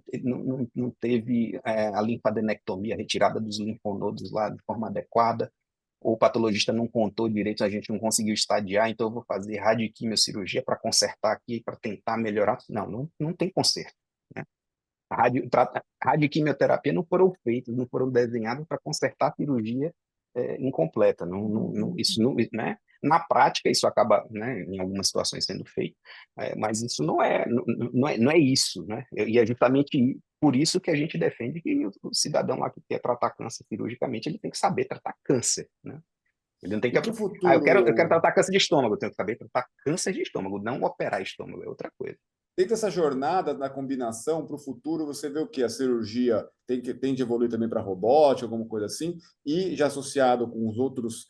S3: teve a linfadenectomia, a retirada dos linfonodos lá de forma adequada, ou o patologista não contou direito, a gente não conseguiu estadiar, então eu vou fazer rádio e quimiocirurgia para consertar aqui, para tentar melhorar. Não tem conserto, né? Rádio e quimioterapia não foram feitas, não foram desenhadas para consertar a cirurgia incompleta. Isso não, né? Na prática, isso acaba, né, em algumas situações sendo feito, mas isso não é isso, né? E é justamente por isso que a gente defende que o cidadão lá que quer tratar câncer cirurgicamente, ele tem que saber tratar câncer, né? Ele não tem que... eu quero tratar câncer de estômago, eu tenho que saber tratar câncer de estômago, não operar estômago, é outra coisa.
S1: Dentro dessa jornada da combinação, para o futuro, você vê o que? A cirurgia tem de evoluir também para robótica, alguma coisa assim, e já associado com os outros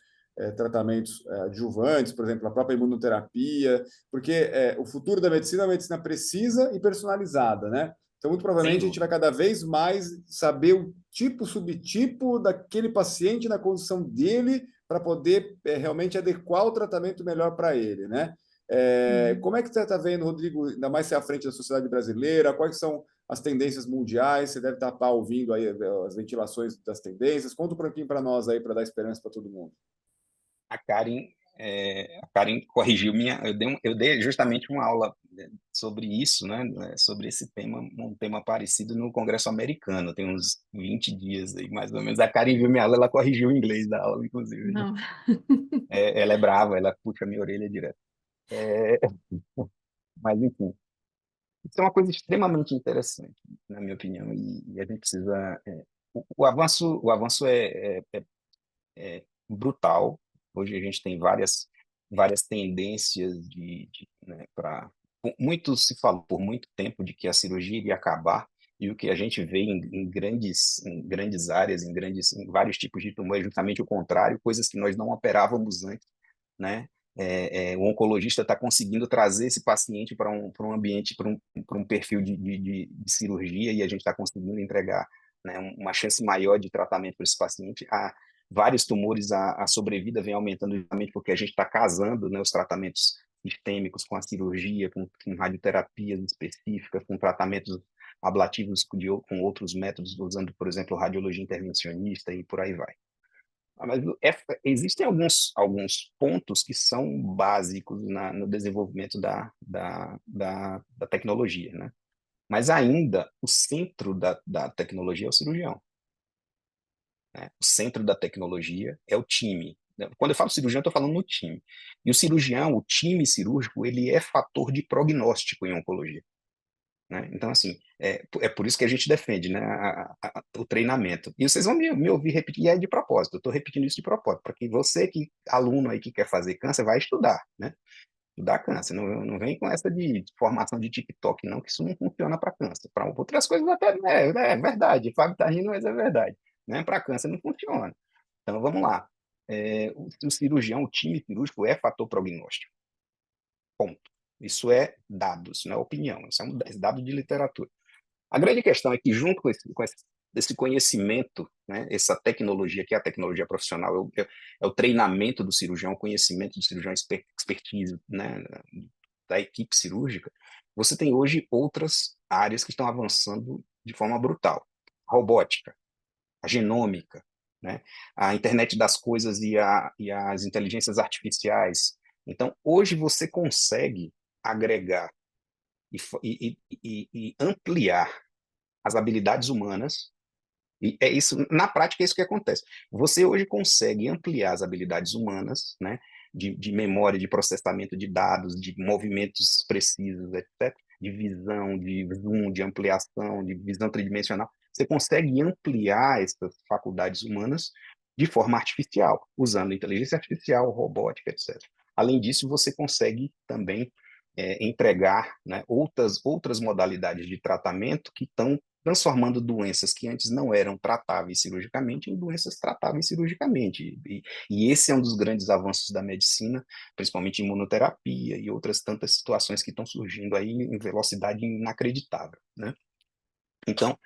S1: tratamentos adjuvantes, por exemplo, a própria imunoterapia, porque o futuro da medicina é uma medicina precisa e personalizada, né? Então, muito provavelmente, a gente vai cada vez mais saber o tipo, subtipo daquele paciente na condição dele para poder realmente adequar o tratamento melhor para ele, né? Como é que você está vendo, Rodrigo, ainda mais ser à frente da sociedade brasileira? Quais são as tendências mundiais, você deve estar ouvindo aí as ventilações das tendências. Conta um pouquinho para nós aí, para dar esperança para todo mundo.
S3: A Karen, a Karen corrigiu eu dei justamente uma aula sobre isso, né, sobre esse tema, um tema parecido no Congresso Americano, tem uns 20 dias aí, mais ou menos. A Karen viu minha aula, ela corrigiu o inglês da aula, inclusive.
S2: Não.
S3: Ela é brava, ela puxa a minha orelha direto. É, mas, enfim, isso é uma coisa extremamente interessante, na minha opinião, e a gente precisa... o avanço é brutal. Hoje a gente tem várias tendências né, muito se falou por muito tempo de que a cirurgia iria acabar, e o que a gente vê em grandes áreas, em vários tipos de tumor, é justamente o contrário, coisas que nós não operávamos antes, né? O oncologista está conseguindo trazer esse paciente para um ambiente, para um perfil de cirurgia, e a gente está conseguindo entregar, né, uma chance maior de tratamento para esse paciente. Vários tumores, a sobrevida vem aumentando justamente porque a gente está casando, né, os tratamentos sistêmicos com a cirurgia, com radioterapias específicas, com tratamentos ablativos com outros métodos, usando, por exemplo, radiologia intervencionista e por aí vai. Mas existem alguns pontos que são básicos no desenvolvimento da tecnologia, né? Mas ainda o centro da tecnologia é o cirurgião, né? O centro da tecnologia é o time. Quando eu falo cirurgião, eu estou falando no time. E o cirurgião, o time cirúrgico, ele é fator de prognóstico em oncologia, né? Então, assim, é por isso que a gente defende, né, o treinamento. E vocês vão me ouvir repetir, e é de propósito, eu estou repetindo isso de propósito, para que você, aluno aí que quer fazer câncer, vai estudar, né? Estudar câncer, não vem com essa de formação de TikTok, não, que isso não funciona para câncer. Para outras coisas até é verdade, o Fábio está rindo, mas é verdade, né? Para câncer não funciona. Então, vamos lá. O cirurgião, o time cirúrgico é fator prognóstico. Ponto. Isso é dados, não é opinião, isso é um dado de literatura. A grande questão é que, junto com esse conhecimento, né, essa tecnologia, que é a tecnologia profissional, é o treinamento do cirurgião, o conhecimento do cirurgião, expertise, né, da equipe cirúrgica, você tem hoje outras áreas que estão avançando de forma brutal. A robótica, a genômica, né, a internet das coisas e as inteligências artificiais. Então, hoje você consegue agregar e ampliar as habilidades humanas, e é isso, na prática é isso que acontece. Você hoje consegue ampliar as habilidades humanas, né, de memória, de processamento de dados, de movimentos precisos, etc., de visão, de zoom, de ampliação, de visão tridimensional. Você consegue ampliar essas faculdades humanas de forma artificial, usando inteligência artificial, robótica, etc. Além disso, você consegue também empregar, né, outras modalidades de tratamento que estão transformando doenças que antes não eram tratáveis cirurgicamente em doenças tratáveis cirurgicamente. E esse é um dos grandes avanços da medicina, principalmente imunoterapia e outras tantas situações que estão surgindo aí em velocidade inacreditável, né? Então,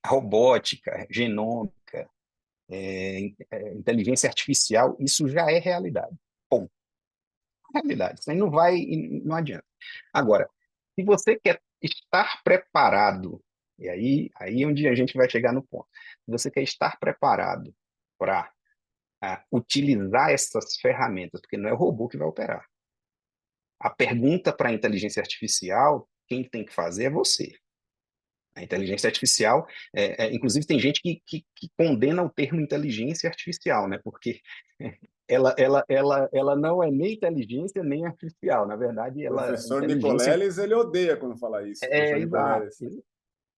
S3: a robótica, genômica, inteligência artificial, isso já é realidade. Ponto. Realidade. Isso aí não adianta. Agora, se você quer estar preparado, e aí é onde a gente vai chegar no ponto. Se você quer estar preparado para utilizar essas ferramentas, porque não é o robô que vai operar. A pergunta para a inteligência artificial, quem tem que fazer é você. A inteligência artificial, inclusive tem gente que condena o termo inteligência artificial, né? Porque ela não é nem inteligência nem artificial. Na verdade,
S1: O
S3: ela
S1: professor
S3: inteligência
S1: Nicoleles, ele odeia quando fala isso, professor
S3: exato,
S1: Nicoleles.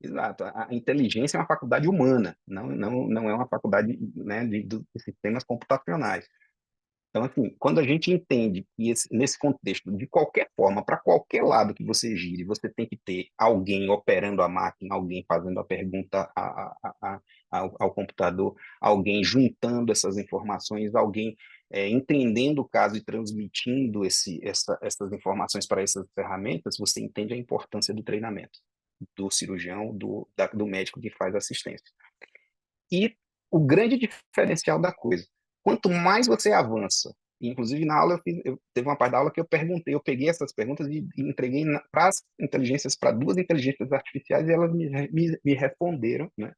S3: exato. A inteligência é uma faculdade humana, não é uma faculdade, né, de sistemas computacionais. Então, assim, quando a gente entende que nesse contexto, de qualquer forma, para qualquer lado que você gire, você tem que ter alguém operando a máquina, alguém fazendo a pergunta ao computador, alguém juntando essas informações, alguém entendendo o caso e transmitindo essas informações para essas ferramentas, você entende a importância do treinamento do cirurgião, do médico que faz assistência. E o grande diferencial da coisa, quanto mais você avança inclusive na aula, teve uma parte da aula que eu peguei essas perguntas e entreguei para as inteligências, para 2 inteligências artificiais, e elas me responderam, né?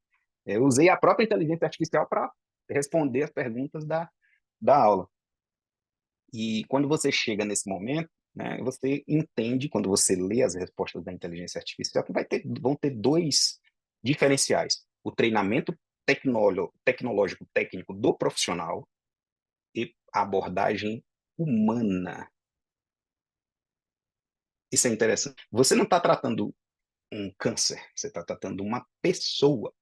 S3: Eu usei a própria inteligência artificial para responder as perguntas da aula. E quando você chega nesse momento, né, você entende, quando você lê as respostas da inteligência artificial, que vão ter 2 diferenciais: o treinamento tecnológico técnico do profissional e a abordagem humana. Isso é interessante. Você não está tratando um câncer, você está tratando uma pessoa.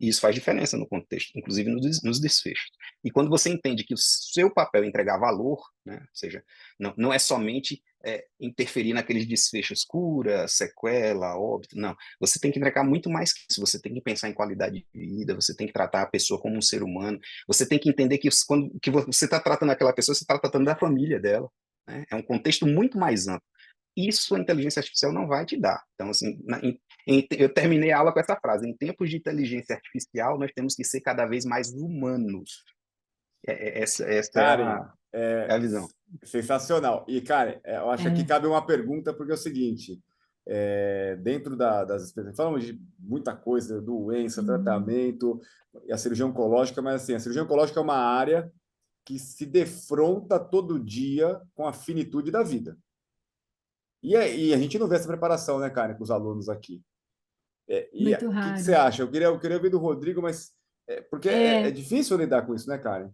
S3: E isso faz diferença no contexto, inclusive nos desfechos. E quando você entende que o seu papel é entregar valor, né, ou seja, não é somente interferir naqueles desfechos, cura, sequela, óbito, não. Você tem que entregar muito mais que isso. Você tem que pensar em qualidade de vida, você tem que tratar a pessoa como um ser humano, você tem que entender que quando que você está tratando aquela pessoa, você está tratando da família dela. Né? É um contexto muito mais amplo. Isso a inteligência artificial não vai te dar. Então, assim, eu terminei a aula com essa frase: em tempos de inteligência artificial, nós temos que ser cada vez mais humanos. Essa
S1: Karen,
S3: é a visão.
S1: sensacional. E, Karen, eu acho que aqui
S2: É.
S1: cabe uma pergunta, porque é o seguinte, dentro das experiências, falamos de muita coisa, doença,
S2: Uhum.
S1: tratamento, e a cirurgia oncológica, mas assim, a cirurgia oncológica é uma área que se defronta todo dia com a finitude da vida. E a gente não vê essa preparação, né, Karen, com os alunos aqui. E
S2: Muito
S1: o que você
S2: raro.
S1: acha? Eu queria ouvir do Rodrigo, mas porque é
S2: É,
S1: difícil lidar com isso, né, Karen?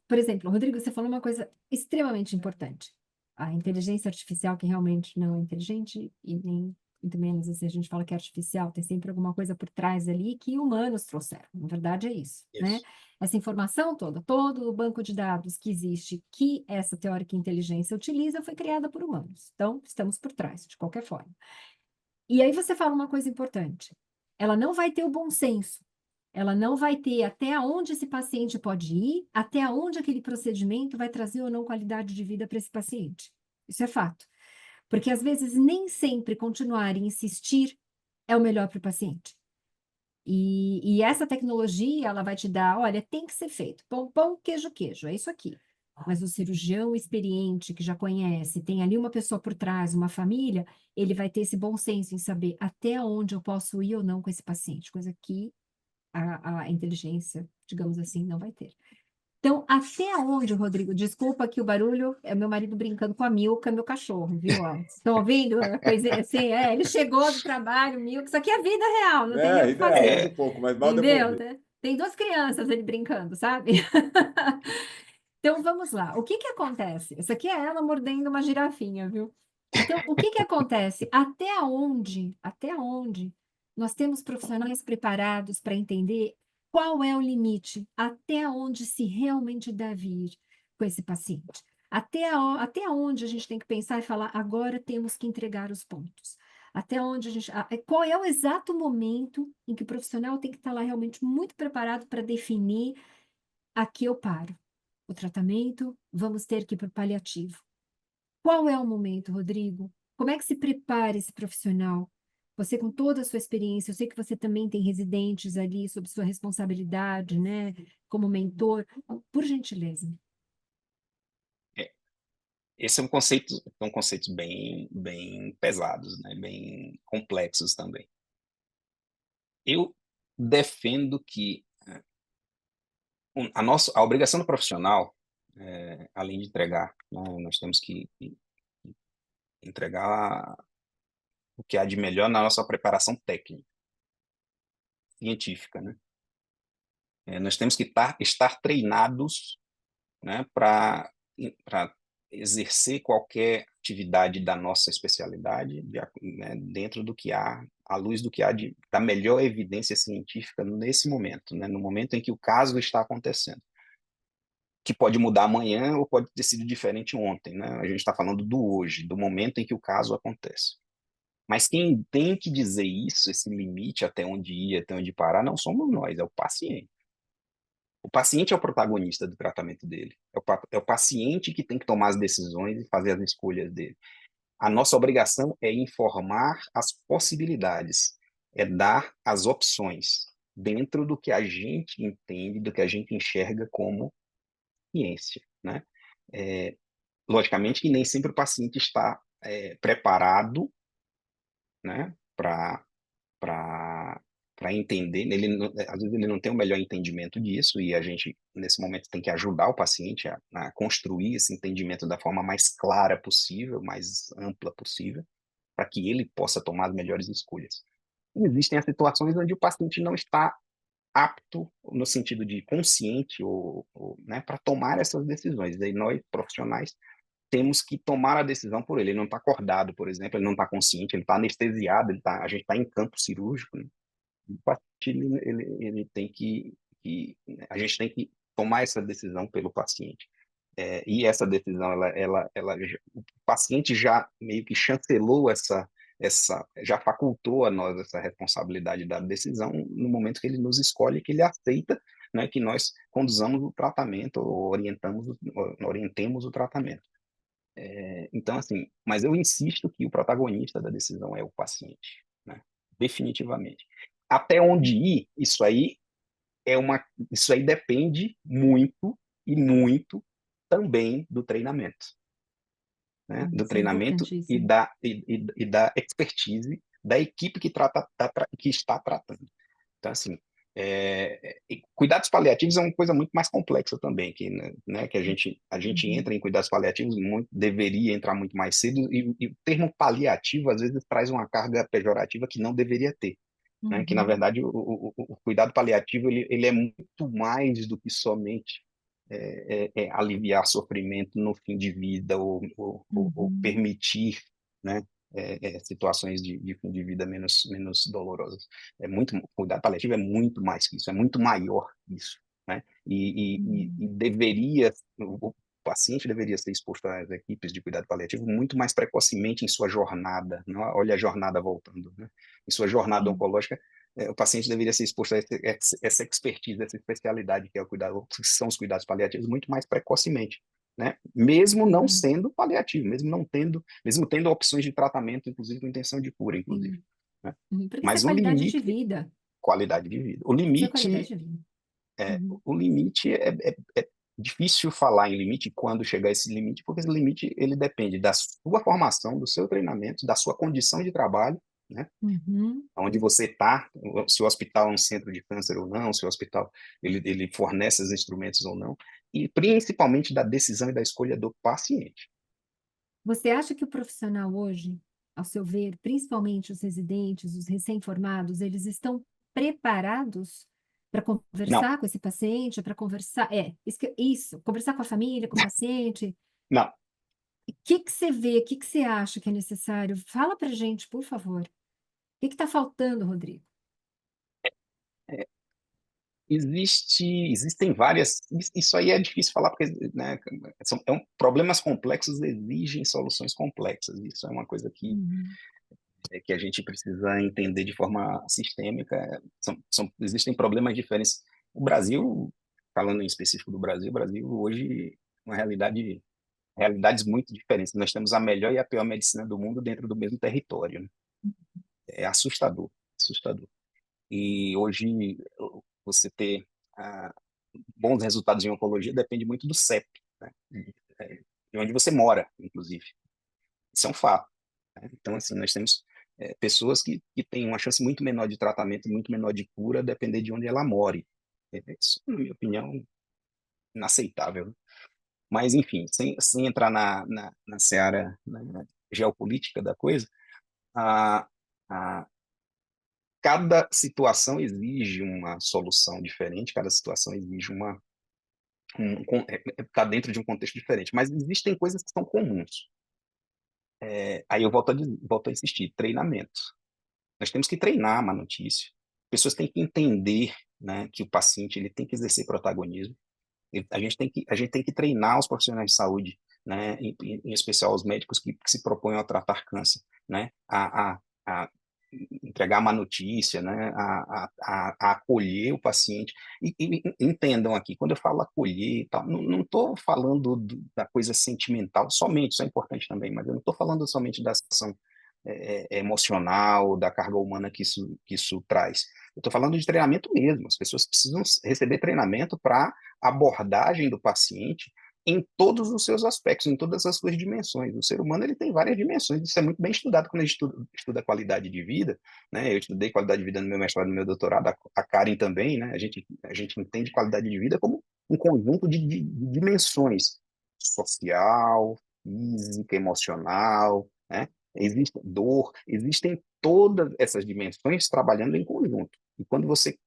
S2: por exemplo, Rodrigo, você falou uma coisa extremamente importante. A inteligência artificial, que realmente não é inteligente, e nem muito menos assim, a gente fala que é artificial, tem sempre alguma coisa por trás ali que humanos trouxeram. Na verdade, é isso, né?
S3: Isso.
S2: Essa informação toda, todo o banco de dados que existe, que essa teórica inteligência utiliza, foi criada por humanos. Então, estamos por trás, de qualquer forma. E aí você fala uma coisa importante. Ela não vai ter o bom senso. Ela não vai ter até onde esse paciente pode ir, até onde aquele procedimento vai trazer ou não qualidade de vida para esse paciente. Isso é fato. Porque às vezes nem sempre continuar e insistir é o melhor para o paciente. E essa tecnologia, ela vai te dar, olha, tem que ser feito. Pão, pão, queijo, queijo. É isso aqui. Mas o cirurgião experiente, que já conhece, tem ali uma pessoa por trás, uma família, ele vai ter esse bom senso em saber até onde eu posso ir ou não com esse paciente, coisa que a inteligência, digamos assim, não vai ter. Então, até onde, Rodrigo? Desculpa aqui o barulho, é meu marido brincando com a Milka, meu cachorro, viu? Ó, estão ouvindo? A coisa assim, ele chegou do trabalho, Milka, isso aqui é vida real, não tem nem o que
S1: Ideal,
S2: fazer.
S1: muito pouco, mas mal deu para
S2: Entendeu?
S1: ouvir.
S2: Tem 2 crianças ali brincando, sabe? Então vamos lá. O que que acontece? Essa aqui é ela mordendo uma girafinha, viu? Então, o que que acontece? Até onde nós temos profissionais preparados para entender qual é o limite, até onde se realmente deve ir com esse paciente? Até onde a gente tem que pensar e falar, agora temos que entregar os pontos. Até onde a gente. Qual é o exato momento em que o profissional tem que estar lá realmente muito preparado para definir aqui eu paro. O tratamento, vamos ter que ir para o paliativo. Qual é o momento, Rodrigo? Como é que se prepara esse profissional? Você, com toda a sua experiência, eu sei que você também tem residentes ali sob sua responsabilidade, né? Como mentor. Por gentileza.
S3: É, esse é um conceito, são conceitos bem pesados, né? Bem complexos também. Eu defendo que a obrigação do profissional, além de entregar, né, nós temos que entregar o que há de melhor na nossa preparação técnica, científica, né? Nós temos que estar treinados, né, para exercer qualquer atividade da nossa especialidade, né, dentro do que há, à luz do que há da melhor evidência científica nesse momento, né, no momento em que o caso está acontecendo, que pode mudar amanhã ou pode ter sido diferente ontem, né? A gente está falando do hoje, do momento em que o caso acontece. Mas quem tem que dizer isso, esse limite até onde ir, até onde parar, não somos nós, é o paciente. O paciente é o protagonista do tratamento dele. É o paciente que tem que tomar as decisões e fazer as escolhas dele. A nossa obrigação é informar as possibilidades, é dar as opções dentro do que a gente entende, do que a gente enxerga como ciência. né? Logicamente que nem sempre o paciente está preparado, né, para entender, às vezes ele não tem o melhor entendimento disso, e a gente, nesse momento, tem que ajudar o paciente a construir esse entendimento da forma mais clara possível, mais ampla possível, para que ele possa tomar as melhores escolhas. E existem as situações onde o paciente não está apto, no sentido de consciente, né, para tomar essas decisões. Daí nós, profissionais, temos que tomar a decisão por ele. Ele não está acordado, por exemplo, ele não está consciente, ele está anestesiado, a gente está em campo cirúrgico, né? O paciente, ele tem a gente tem que tomar essa decisão pelo paciente. E essa decisão, o paciente já meio que chancelou já facultou a nós essa responsabilidade da decisão no momento que ele nos escolhe, que ele aceita, né, que nós conduzamos o tratamento, ou orientemos o tratamento. Então, assim, mas eu insisto que o protagonista da decisão é o paciente, né? Definitivamente. Até onde ir, isso aí depende muito e muito também do treinamento, né? Do
S2: Isso é
S3: treinamento
S2: importantíssimo.
S3: e da expertise da equipe que está tratando. Então, assim, cuidados paliativos é uma coisa muito mais complexa também, né, que a gente entra em cuidados paliativos, deveria entrar muito mais cedo, e o termo paliativo, às vezes, traz uma carga pejorativa que não deveria ter, né, que, na verdade, o cuidado paliativo, ele é muito mais do que somente aliviar sofrimento no fim de vida, ou permitir, né, situações de fim de vida menos dolorosas. Cuidado paliativo é muito mais que isso, é muito maior que isso, né? E o paciente deveria ser exposto às equipes de cuidado paliativo muito mais precocemente em sua jornada, não? Olha a jornada voltando, né? Em sua jornada oncológica, o paciente deveria ser exposto a essa expertise, essa especialidade que é o cuidado, que são os cuidados paliativos, muito mais precocemente, né? Mesmo não sendo paliativo, mesmo tendo opções de tratamento, inclusive com intenção de cura, inclusive,
S2: Sim.
S3: né?
S2: Porque isso é
S3: Mas o
S2: qualidade de
S3: limite,
S2: vida.
S3: qualidade de vida.
S2: Isso é qualidade de vida.
S3: O limite é difícil falar em limite quando chegar a esse limite, porque esse limite ele depende da sua formação, do seu treinamento, da sua condição de trabalho, né? Onde você está, se o hospital é um centro de câncer ou não, se o hospital ele fornece os instrumentos ou não, e principalmente da decisão e da escolha do paciente.
S2: Você acha que o profissional hoje, ao seu ver, principalmente os residentes, os recém-formados, eles estão preparados para
S3: Não,
S2: conversar com esse paciente, para conversar, isso, conversar com a família, com o paciente?
S3: não.
S2: O que que você vê, o que que você acha que é necessário? Fala para gente, por favor. O que está faltando, Rodrigo?
S3: É, existem várias. Isso aí é difícil falar porque, né, problemas complexos exigem soluções complexas. Isso é uma coisa
S2: Uhum,
S3: que a gente precisa entender de forma sistêmica. Existem problemas diferentes. O Brasil, falando em específico do Brasil, o Brasil hoje é uma realidades muito diferentes. Nós temos a melhor e a pior medicina do mundo dentro do mesmo território, né? É assustador, assustador. E hoje você ter bons resultados em oncologia depende muito do CEP, né? De onde você mora, inclusive. Isso é um fato, né? Então, assim, nós temos pessoas que têm uma chance muito menor de tratamento, muito menor de cura, depender de onde ela more. Isso, na minha opinião, inaceitável, né? Mas, enfim, sem entrar na seara, né, geopolítica da coisa, a, a, cada situação exige uma solução diferente, cada situação exige está dentro de um contexto diferente, mas existem coisas que são comuns. Aí eu volto a insistir, treinamento. Nós temos que treinar a má notícia. As pessoas têm que entender, né, que o paciente ele tem que exercer protagonismo. A gente tem que treinar os profissionais de saúde, né, em especial os médicos que se propõem a tratar câncer, né, a entregar má notícia, né, a acolher o paciente. E entendam aqui, quando eu falo acolher e tal, não estou falando da coisa sentimental somente, isso é importante também, mas eu não estou falando somente da ação emocional, da carga humana que isso traz. Eu estou falando de treinamento mesmo. As pessoas precisam receber treinamento para abordagem do paciente, em todos os seus aspectos, em todas as suas dimensões. O ser humano ele tem várias dimensões, isso é muito bem estudado quando a gente estuda qualidade de vida, né? Eu estudei qualidade de vida no meu mestrado, no meu doutorado, a Karen também, né? A gente entende qualidade de vida como um conjunto de dimensões social, física, emocional, né? Existe dor, existem todas essas dimensões trabalhando em conjunto. E quando você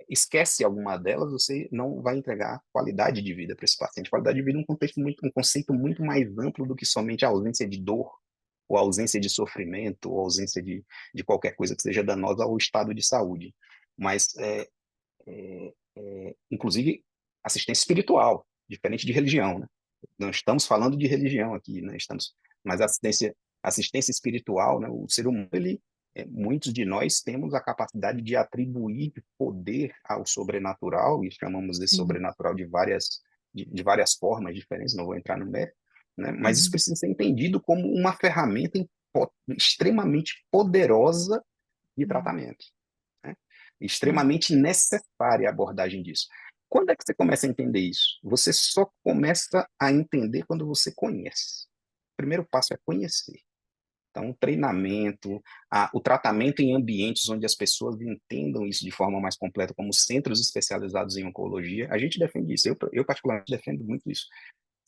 S3: esquece alguma delas, você não vai entregar qualidade de vida para esse paciente. Qualidade de vida é um conceito muito mais amplo do que somente a ausência de dor, ou a ausência de sofrimento, ou a ausência de qualquer coisa que seja danosa ao estado de saúde. Mas, inclusive, assistência espiritual, diferente de religião, né? Não estamos falando de religião aqui, né? Mas assistência espiritual, né? O ser humano, muitos de nós temos a capacidade de atribuir poder ao sobrenatural, e chamamos desse
S2: Sim.
S3: sobrenatural de várias formas diferentes, não vou entrar no mérito, né? Mas isso
S2: Uhum.
S3: precisa ser entendido como uma ferramenta extremamente poderosa de
S2: Uhum.
S3: tratamento, né?
S2: Sim.
S3: Extremamente necessária a abordagem disso. Quando é que você começa a entender isso? Você só começa a entender quando você conhece. O primeiro passo é conhecer. Então, o treinamento, o tratamento em ambientes onde as pessoas entendam isso de forma mais completa, como centros especializados em oncologia, a gente defende isso. Eu particularmente defendo muito isso.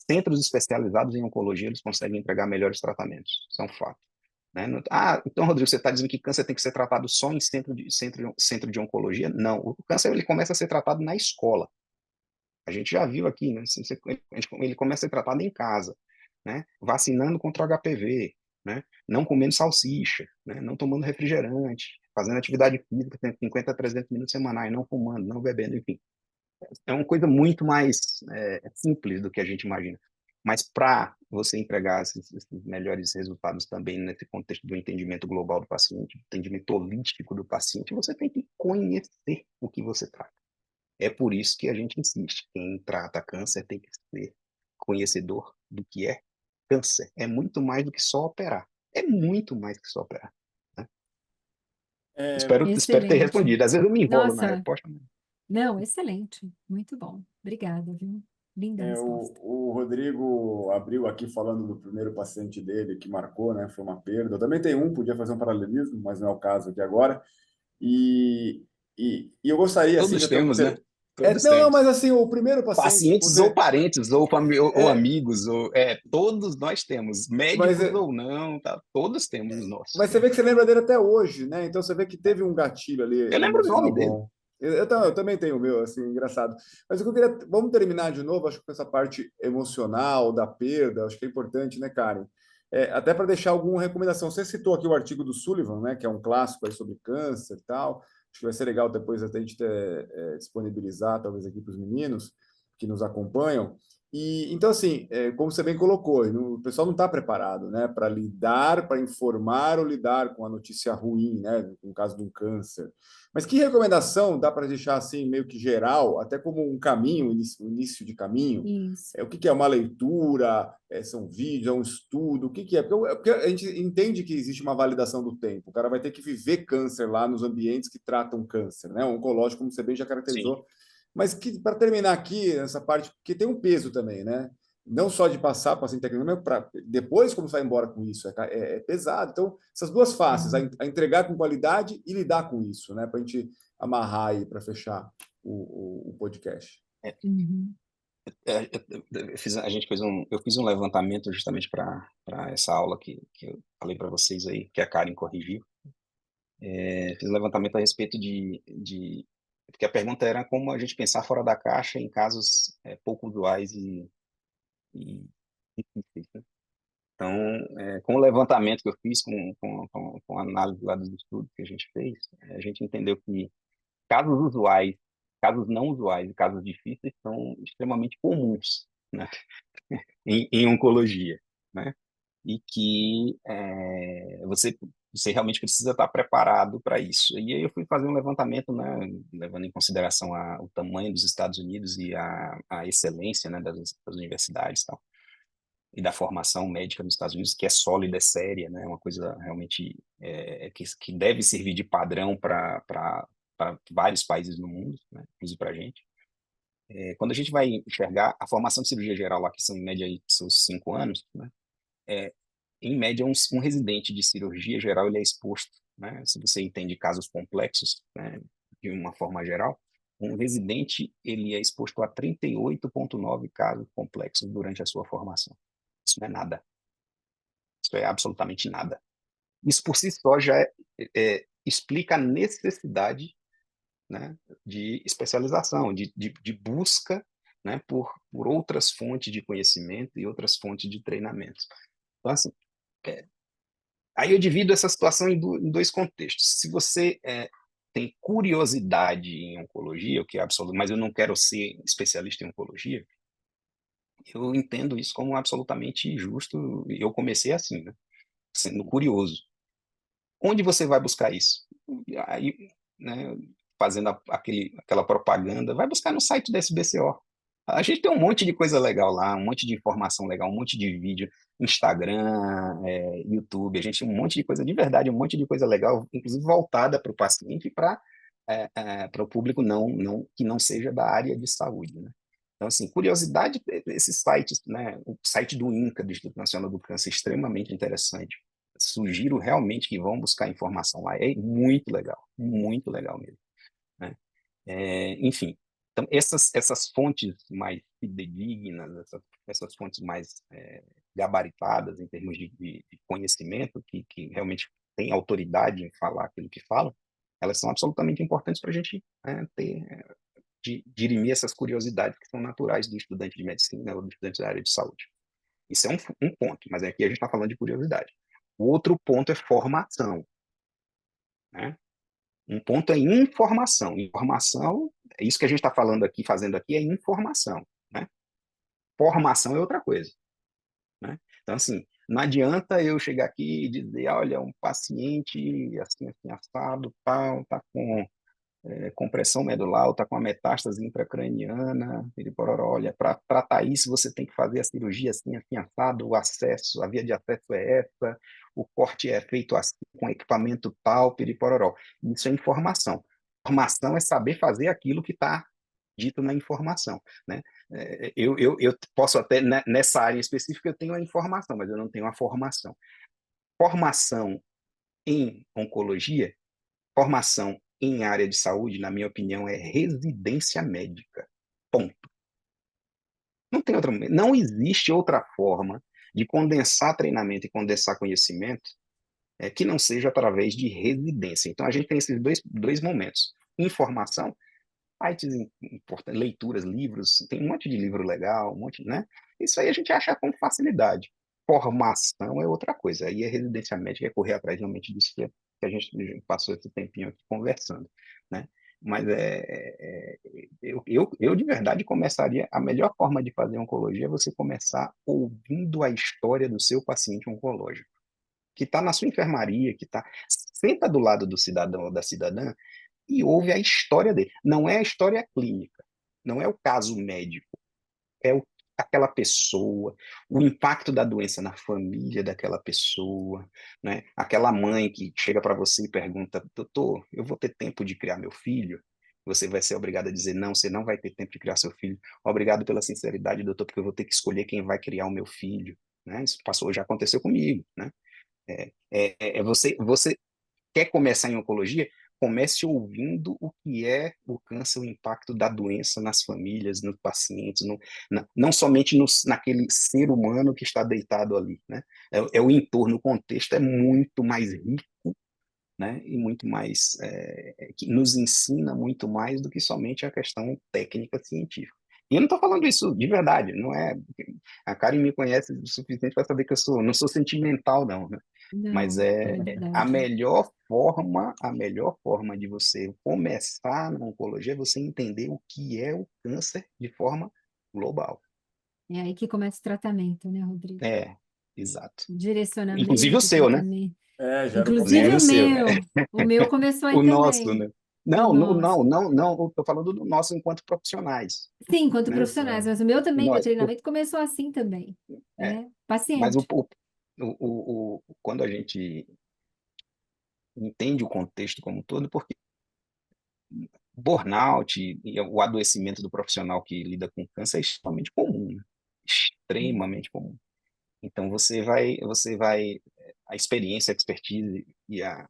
S3: Centros especializados em oncologia, eles conseguem entregar melhores tratamentos. Isso é um fato, né? Então, Rodrigo, você está dizendo que câncer tem que ser tratado só em centro de oncologia? Não, o câncer ele começa a ser tratado na escola. A gente já viu aqui, né? Ele começa a ser tratado em casa, né? Vacinando contra o HPV, né? Não comendo salsicha, né? Não tomando refrigerante, fazendo atividade física 50 a 300 minutos semanais, não fumando, não bebendo, enfim. É uma coisa muito mais simples do que a gente imagina. Mas para você entregar esses melhores resultados também nesse contexto do entendimento global do paciente, do entendimento holístico do paciente, você tem que conhecer o que você trata. É por isso que a gente insiste. Quem trata câncer tem que ser conhecedor do que é câncer. É muito mais do que só operar. É muito mais que só operar, né?
S1: É,
S3: Espero ter
S2: Excelente.
S3: respondido. Às vezes eu me enrolo na
S2: Nossa,
S3: resposta, né?
S2: não, excelente. Muito bom. Obrigada, viu? Linda resposta.
S1: o Rodrigo abriu aqui falando do primeiro paciente dele que marcou, né? Foi uma perda. Eu também tenho um, podia fazer um paralelismo, mas não é o caso aqui agora. E, e eu gostaria, assim,
S3: Todos
S1: já estamos...
S3: temos, né? Todos
S1: Não,
S3: temos.
S1: mas assim, o primeiro paciente que
S3: Pacientes ou
S1: você...
S3: parentes, ou
S1: É,
S3: amigos, todos nós temos,
S1: mas,
S3: médicos ou não, tá? Todos temos os nossos,
S1: mas você
S3: né?
S1: vê que você lembra dele até hoje, né? Então você vê que teve um gatilho ali
S3: Eu lembro o
S1: emocional
S3: nome dele.
S1: bom. Eu também tenho o meu, assim, engraçado. Mas o que eu queria. Vamos terminar de novo, acho que com essa parte emocional, da perda, acho que é importante, né, Karen? Até para deixar alguma recomendação. Você citou aqui o artigo do Sullivan, né, que é um clássico aí sobre câncer e tal. Acho que vai ser legal depois até a gente disponibilizar, talvez, aqui para os meninos que nos acompanham. E então, assim, como você bem colocou, o pessoal não está preparado, né, para lidar, para informar ou lidar com a notícia ruim, né, no caso de um câncer. Mas que recomendação dá para deixar assim meio que geral, até como um caminho, um início de caminho?
S2: Isso.
S1: O que que é uma leitura? São vídeos, é um estudo? O que que é? Porque a gente entende que existe uma validação do tempo. O cara vai ter que viver câncer lá nos ambientes que tratam câncer, né? O oncológico, como você bem já
S3: Sim.
S1: caracterizou, mas que para terminar aqui essa parte, que tem um peso também, né? Não só de passar para paciente técnico, mas para depois como sai embora com isso, é pesado. Então, essas duas faces,
S2: Uhum.
S1: a entregar com qualidade e lidar com isso, né? Para a gente amarrar aí para fechar o podcast.
S2: Uhum.
S3: Eu fiz um levantamento justamente para essa aula que eu falei para vocês aí, que a Karen corrigiu. Fiz um levantamento a respeito porque a pergunta era como a gente pensar fora da caixa em casos pouco usuais e difíceis, né? Então, com o levantamento que eu fiz, com a análise lá dos estudos que a gente fez, a gente entendeu que casos usuais, casos não usuais e casos difíceis são extremamente comuns, né, em oncologia, né? E que você realmente precisa estar preparado para isso. E aí eu fui fazer um levantamento, né, levando em consideração o tamanho dos Estados Unidos e a excelência, né, das universidades e tal, e da formação médica nos Estados Unidos, que é sólida, é séria, né, uma coisa realmente que deve servir de padrão para vários países no mundo, né, inclusive para a gente. quando a gente vai enxergar a formação de cirurgia geral lá, que são em média aí seus 5 anos, né? É, em média, um residente de cirurgia geral ele é exposto, né? Se você entende casos complexos, né, de uma forma geral, um residente ele é exposto a 38,9 casos complexos durante a sua formação. Isso não é nada. Isso é absolutamente nada. Isso por si só já explica a necessidade, né, de especialização, de busca, né, por outras fontes de conhecimento e outras fontes de treinamento. Então, assim, aí eu divido essa situação em dois contextos. Se você tem curiosidade em oncologia, o que é absoluto, mas eu não quero ser especialista em oncologia, eu entendo isso como absolutamente justo. Eu comecei assim, né, sendo curioso. Onde você vai buscar isso? Aí, né, fazendo aquela propaganda, vai buscar no site da SBCO. A gente tem um monte de coisa legal lá, um monte de informação legal, um monte de vídeo, Instagram, YouTube, a gente tem um monte de coisa de verdade, um monte de coisa legal, inclusive voltada para o paciente e para o público que não seja da área de saúde, né? Então, assim, curiosidade, esses sites, né? O site do INCA, do Instituto Nacional do Câncer, é extremamente interessante. Sugiro realmente que vão buscar informação lá. É muito legal mesmo, né? Enfim, então essas fontes mais fidedignas, essas fontes mais gabaritadas em termos de conhecimento, que realmente têm autoridade em falar aquilo que falam, elas são absolutamente importantes para a gente dirimir essas curiosidades que são naturais do estudante de medicina ou do estudante da área de saúde. Isso é um ponto, mas aqui a gente está falando de curiosidade. O outro ponto é formação, né? Um ponto é informação. Informação, é isso que a gente está falando aqui, fazendo aqui, é informação, né? Formação é outra coisa, né? Então, assim, não adianta eu chegar aqui e dizer, olha, um paciente assim, assado, tal, tá com compressão medular, está com uma metástase intracraniana, piripororó. Olha, para tratar isso, você tem que fazer a cirurgia assim, assado, o acesso, a via de acesso é essa, o corte é feito assim, com equipamento tal, piripororó. Isso é informação. Informação é saber fazer aquilo que está dito na informação, né? Eu posso até, nessa área específica, eu tenho a informação, mas eu não tenho a formação. Formação em oncologia, formação em área de saúde, na minha opinião, é residência médica. Ponto. Não existe outra forma de condensar treinamento e condensar conhecimento que não seja através de residência. Então, a gente tem esses dois momentos. Informação, sites importantes, leituras, livros, tem um monte de livro legal, um monte, né? Isso aí a gente acha com facilidade. Formação é outra coisa. Aí é residência médica, é correr atrás realmente disso que a gente passou esse tempinho aqui conversando, né? Mas eu de verdade começaria. A melhor forma de fazer oncologia é você começar ouvindo a história do seu paciente oncológico, que está na sua enfermaria, que está. Senta do lado do cidadão ou da cidadã e ouve a história dele. Não é a história clínica, não é o caso médico, é aquela pessoa, o impacto da doença na família daquela pessoa, né? Aquela mãe que chega para você e pergunta, doutor, eu vou ter tempo de criar meu filho? Você vai ser obrigado a dizer, não, você não vai ter tempo de criar seu filho. Obrigado pela sinceridade, doutor, porque eu vou ter que escolher quem vai criar o meu filho. Né? Isso já aconteceu comigo. Né? Você quer começar em oncologia? Comece ouvindo o que é o câncer, o impacto da doença nas famílias, nos pacientes, não somente naquele ser humano que está deitado ali, né? O entorno, o contexto é muito mais rico, né? E muito mais, que nos ensina muito mais do que somente a questão técnica científica. E eu não estou falando isso de verdade, não é. A Karen me conhece o suficiente para saber que não sou sentimental, não, né? Mas
S2: Não, é verdade.
S3: a melhor forma de você começar na oncologia é você entender o que é o câncer de forma global.
S2: É aí que começa o tratamento, né, Rodrigo?
S3: Exato. Inclusive o
S2: Direcionamento,
S3: seu, né?
S2: tratamento.
S1: Gera um
S2: Inclusive
S3: Inclusive
S1: consenso.
S3: o seu.
S2: o meu começou aí
S3: O nosso,
S2: também.
S3: né?
S2: O
S3: Não,
S2: nosso.
S3: não, estou falando do nosso enquanto profissionais,
S2: Sim, enquanto
S3: né?
S2: profissionais, mas o meu também, meu
S3: Nós,
S2: treinamento começou assim também.
S3: é, mas
S2: Paciente.
S3: quando a gente entende o contexto como um todo, porque burnout e o adoecimento do profissional que lida com câncer é extremamente comum, né? Extremamente comum. Então a experiência, a expertise e a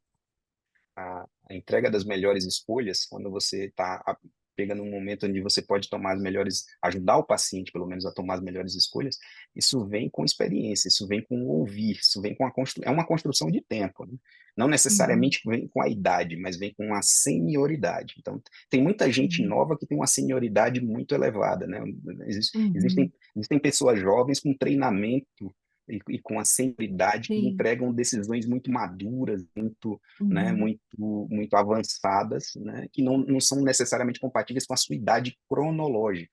S3: entrega das melhores escolhas, quando você está pegando um momento onde você pode tomar as melhores, ajudar o paciente, pelo menos, a tomar as melhores escolhas, isso vem com experiência, isso vem com ouvir, isso vem com é uma construção de tempo, né? Não
S2: Uhum,
S3: necessariamente vem com a idade, mas vem com a senioridade. Então, tem muita gente
S2: uhum,
S3: nova que tem uma senioridade muito elevada, né?
S2: uhum.
S3: Existem pessoas jovens com treinamento e com a senioridade que
S2: Sim.
S3: entregam decisões muito maduras, né,
S2: Uhum,
S3: muito avançadas, né, que não são necessariamente compatíveis com a sua idade cronológica,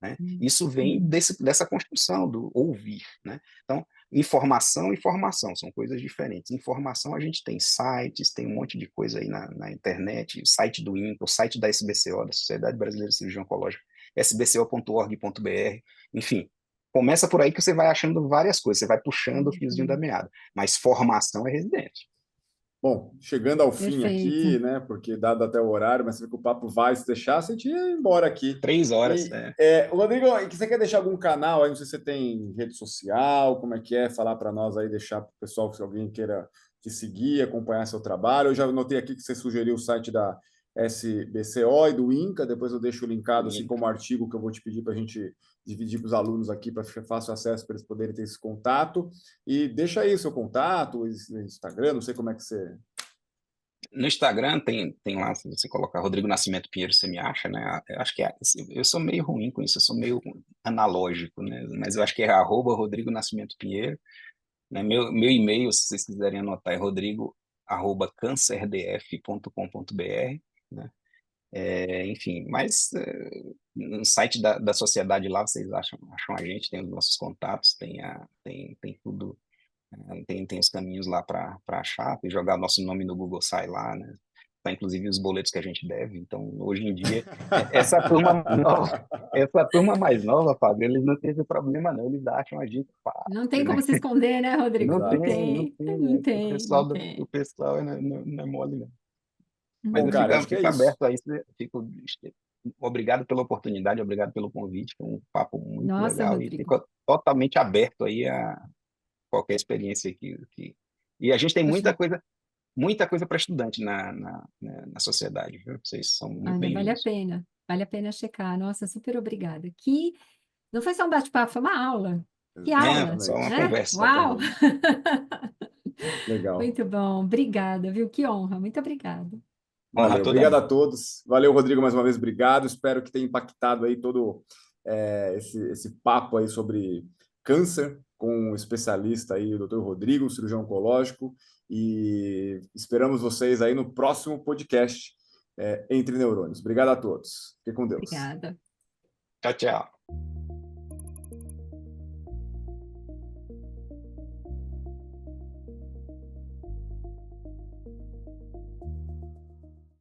S3: né?
S2: uhum,
S3: Isso vem
S2: uhum.
S3: dessa construção do ouvir, né? Então, informação e formação são coisas diferentes. Informação a gente tem sites, tem um monte de coisa aí na internet, o site do INCA, o site da SBCO, da Sociedade Brasileira de Cirurgia Oncológica, sbco.org.br, enfim. Começa por aí que você vai achando várias coisas, você vai puxando o fiozinho da
S2: Uhum.
S3: meada, mas formação é residente.
S1: Bom, chegando ao fim
S2: Perfeito.
S1: aqui, né? Porque dado até o horário, mas você vê que o papo vai se deixar, você tinha ir embora aqui.
S3: 3 horas,
S1: E, Rodrigo, você quer deixar algum canal aí? Não sei se você tem rede social, como é que é? Falar para nós aí, deixar para o pessoal, se alguém queira te seguir, acompanhar seu trabalho. Eu já notei aqui que você sugeriu o site da SBCO e do INCA, depois eu deixo linkado, assim como o artigo que eu vou te pedir para a gente dividir para os alunos aqui, para ficar fácil acesso para eles poderem ter esse contato. E deixa aí o seu contato, o Instagram, não sei como é que você.
S3: No Instagram tem lá, se você colocar Rodrigo Nascimento Pinheiro, você me acha, né? Eu acho que assim, eu sou meio ruim com isso, eu sou meio analógico, né? Mas eu acho que é @Rodrigo Nascimento Pinheiro, né? Meu e-mail, se vocês quiserem anotar, é rodrigo@cancerdf.com.br, né? Enfim, mas no site da sociedade lá vocês acham a gente, tem os nossos contatos, tem tudo, tem os caminhos lá para achar, e jogar nosso nome no Google sai lá, né? Tá, inclusive os boletos que a gente deve. Então, hoje em dia, essa turma mais nova, essa turma mais nova, Fábio, eles não têm esse problema, não. Eles acham a gente
S2: Não tem
S3: fácil,
S2: como
S3: né?
S2: se esconder, né, Rodrigo?
S3: Não
S2: Não
S1: Exato.
S3: tem, não
S2: tem, não
S3: tem. O
S2: tem, não
S3: pessoal, o
S2: tem.
S3: pessoal não é mole, não. Mas
S1: Bom,
S3: eu
S1: cara,
S3: fico,
S1: acho que é
S3: fico
S1: isso.
S3: aberto a isso, né? Obrigado pela oportunidade, obrigado pelo convite. Foi um papo muito
S2: Nossa,
S3: legal e
S2: Rodrigo.
S3: fico totalmente aberto aí a qualquer experiência E a gente tem
S2: Poxa,
S3: muita coisa para estudante na sociedade, viu? Vocês são muito
S2: olha, vale a
S3: bem-vindos.
S2: pena. Vale a pena checar. Nossa, super obrigada. Que não foi só um bate-papo, foi uma aula. Que
S3: É,
S2: aula,
S3: só uma
S1: Exatamente.
S2: né?
S3: conversa.
S2: Uau!
S1: Exatamente. Legal.
S2: Muito bom. Obrigada, viu? Que honra. Muito obrigada.
S3: Honra
S1: Valeu.
S3: toda
S1: Obrigado a
S3: minha.
S1: todos. Valeu, Rodrigo, mais uma vez. Obrigado. Espero que tenha impactado aí todo esse papo aí sobre câncer com o especialista aí, o Dr. Rodrigo, cirurgião oncológico. E esperamos vocês aí no próximo podcast Entre Neurônios. Obrigado a todos. Fique com Deus.
S2: Obrigada.
S3: Tchau, tchau.